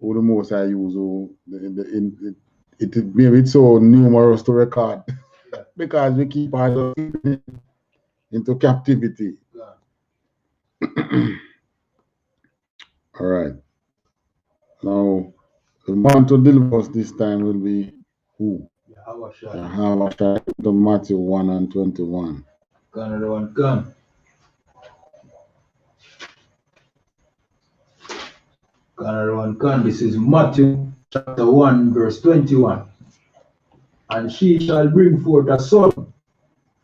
who the most I use who it maybe it's so numerous to record because we keep on into captivity. All right. Now The man to deliver us this time will be who? Yahawashai. Yahawashai to Matthew 1 and 21. Another one gone. Another one gone. This is Matthew chapter 1 verse 21. And she shall bring forth a son,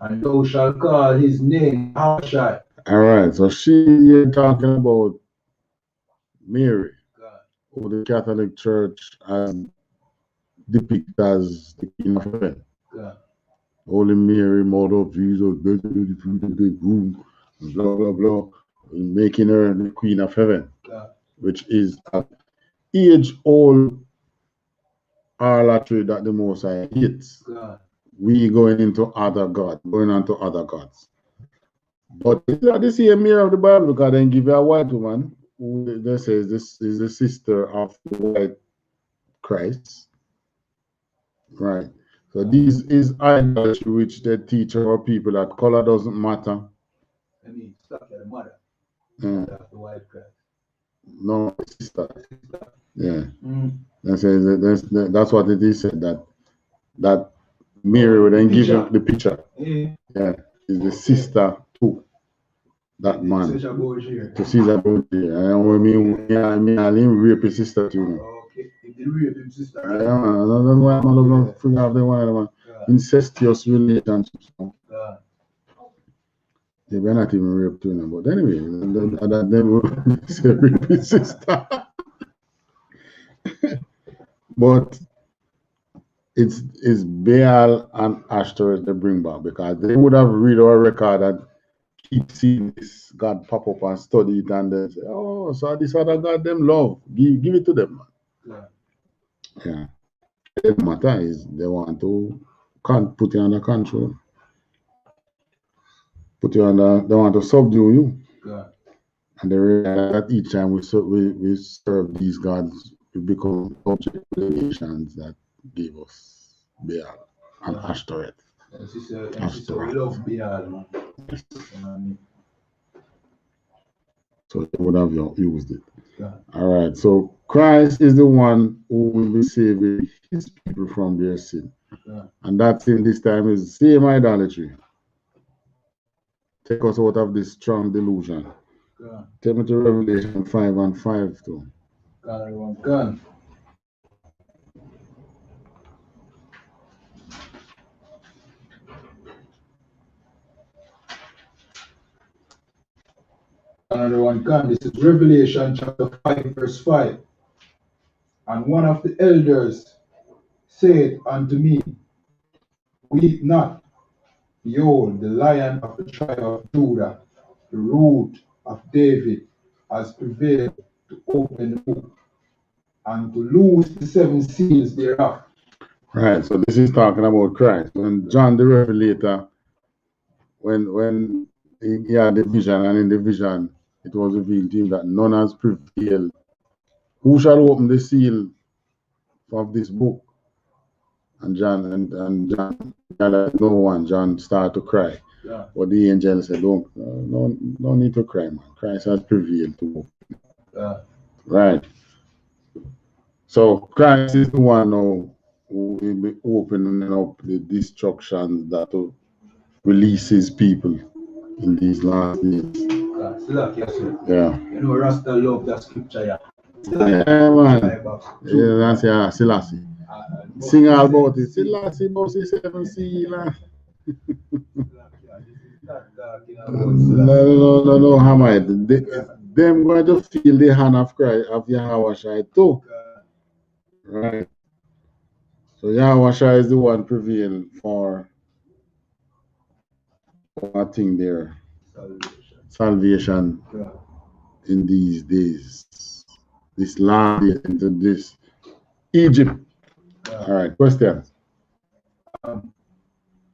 and thou shalt call his name Yahawashai. All right, so you're talking about Mary, who the Catholic Church has depicted as the Queen of Heaven. Holy Mary, Mother of Jesus, blah, blah, blah, making her the Queen of Heaven, which is an age-old harlotry that the Most High hates. We going into other gods, going on to other gods. But it's not the same Mary of the Bible, because then give you a white woman who they say this is the sister of the white Christ. Right. So this is idolatry which they teach our people that color doesn't matter. I mean, stuff like the mother. Yeah. The white Christ. No, sister. Yeah. That's what it is said, that Mary would then give him the picture. Yeah. Is the sister to that man. To Caesar Borgia. I didn't rape his sister too. Okay. If they rape his sister, right? Yeah, man. That's why I'm not figure out the one. Incestuous relationships. They were not even raped too, but anyway, that they say rape his sister. But it's Baal and Ashtoreth they bring back, because they would have read our record and keep seeing this God pop up and study it, and they say, oh, so this other God them love. Give it to them, man. Yeah. The matter is they want to can't put you under control. They want to subdue you. And they realize that each time we serve these gods, we become object to the nations that gave us Baal and Ashtoreth. We love Baal, man. Yes. So they would have used it. All right. So Christ is the one who will be saving his people from their sin. And that sin this time is same idolatry. Take us out of this strong delusion. Take me to Revelation 5 and 5 too. Gun. Another one gone. This is Revelation chapter 5 verse 5. And one of the elders said unto me, weep not, behold, the Lion of the tribe of Judah, the root of David, has prevailed to open the book and to loose the 7 seals thereof. Right, so this is talking about Christ. When John the Revelator, when he had the vision, and in the vision it was revealed to him that none has prevailed. Who shall open the seal of this book? And John no one. John started to cry. Yeah. But the angel said, no need to cry, man. Christ has prevailed to open. Yeah. Right. So Christ is the one now who will be opening up the destructions that will release his people in these last days. Yeah. You know, Rasta love that scripture, yeah. Yeah, man. Yeah, that's Selassie. Sing all about it. Selassie, Moses, 7 seal. No, Hamid. Them going to feel the hand of Christ, of Yahawashai too. Right. So Yahawashai is the one prevail for one thing there. Salvation in these days. This land into this Egypt. All right, questions? I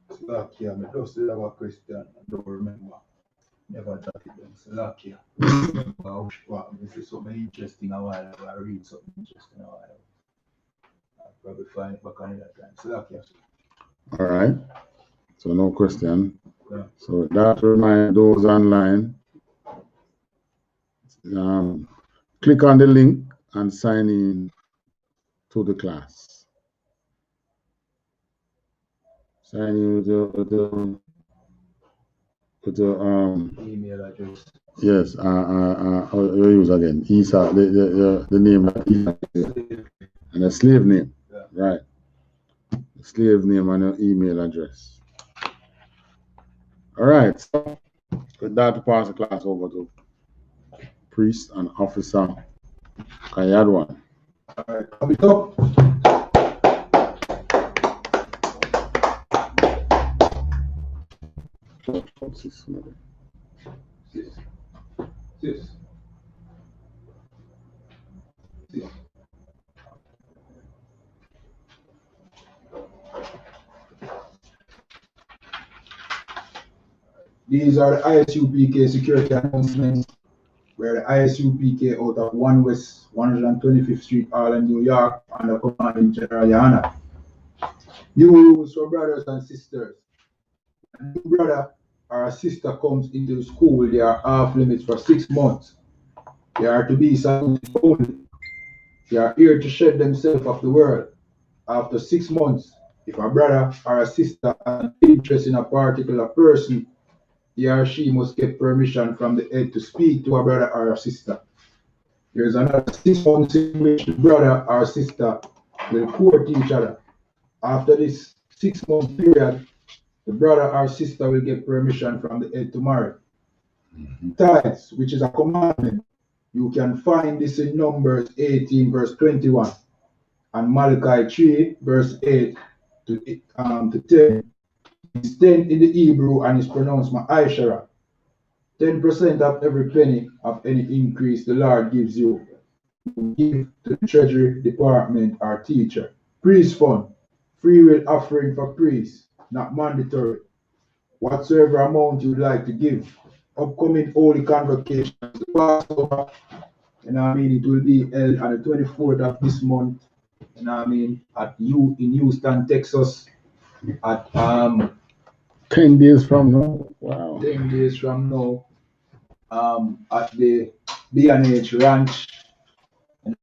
just have a question. I don't remember. Never jotted them. Salakia. This is something interesting a while ago. I read something interesting a while ago. I'll probably find it back on that time. Salakia. All right. So no question. Yeah. So that reminds those online. Click on the link and sign in to the class. Sign you with the email address. yes, you use again. Isa, the name of Isa and the slave name. Yeah. Right. The slave name and your email address. All right. So with that, to pass the class over to priest and officer. I had one. All right, come it up. Sis. These are the I.S.U.P.K security announcements, where the I.S.U.P.K out of 1 West 125th Street, Harlem, New York, under commanding General YAHANNA. Rules for brothers and sisters. A new brother or a sister comes into the school, they are off limits for 6 months. They are to be saluted only. They are here to shed themselves of the world. After 6 months, if a brother or a sister has an interest in a particular person, he or she must get permission from the head to speak to a brother or a sister. There is another 6 months in which the brother or sister will court each other. After this 6 month period, the brother or sister will get permission from the head to marry. Tithes, which is a commandment, you can find this in Numbers 18 verse 21 and Malachi 3 verse 8 to 10. It's 10 in the Hebrew and is pronounced Ma'ashara. 10% of every penny of any increase the Lord gives you, give to the treasury department or teacher. Priest fund, free will offering for priests, not mandatory. Whatsoever amount you'd like to give. Upcoming holy convocations, the Passover, it will be held on the 24th of this month, in Houston, Texas, at 10 days from now. Wow. 10 days from now, at the B&H Ranch,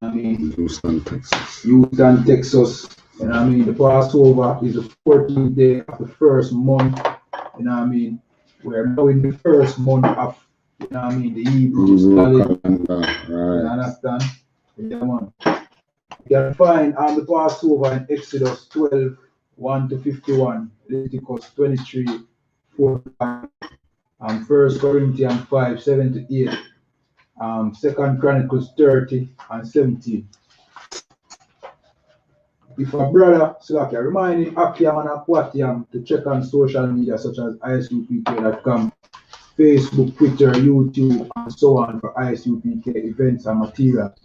Houston, Texas. Houston, Texas. The Passover is the 14th day of the first month. We're now in the first month of the Hebrew calendar. Right. You understand? Yeah, man. You can find the Passover in Exodus 12, 1 to 51, Leviticus 23, 4 to 5, 1 Corinthians 5, 7 to 8, 2 Chronicles 30 and 17. If a brother, so remind him, Akiam and Akwatiam to check on social media such as ISUPK.com, Facebook, Twitter, YouTube, and so on for I.S.U.P.K events and materials.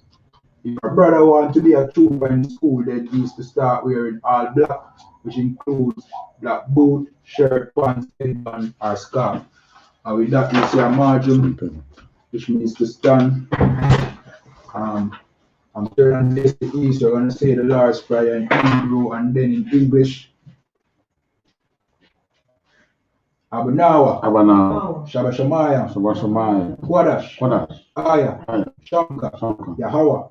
If a brother wants to be a trooper in school, then he needs to start wearing all black, which includes black boot, shirt, pants, headband, or scarf. And with that, you see a margin, which means to stand. I'm turning this to east, so we're going to say the Lord's Prayer in Hebrew and then in English. Abanawa, Shabashamaya, Kwadash, Aya, Shamka, Yahweh,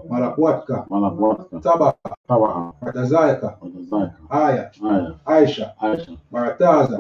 Malakwatka, Tabaka, Ratazayaka, Aya, Aisha, Marataza,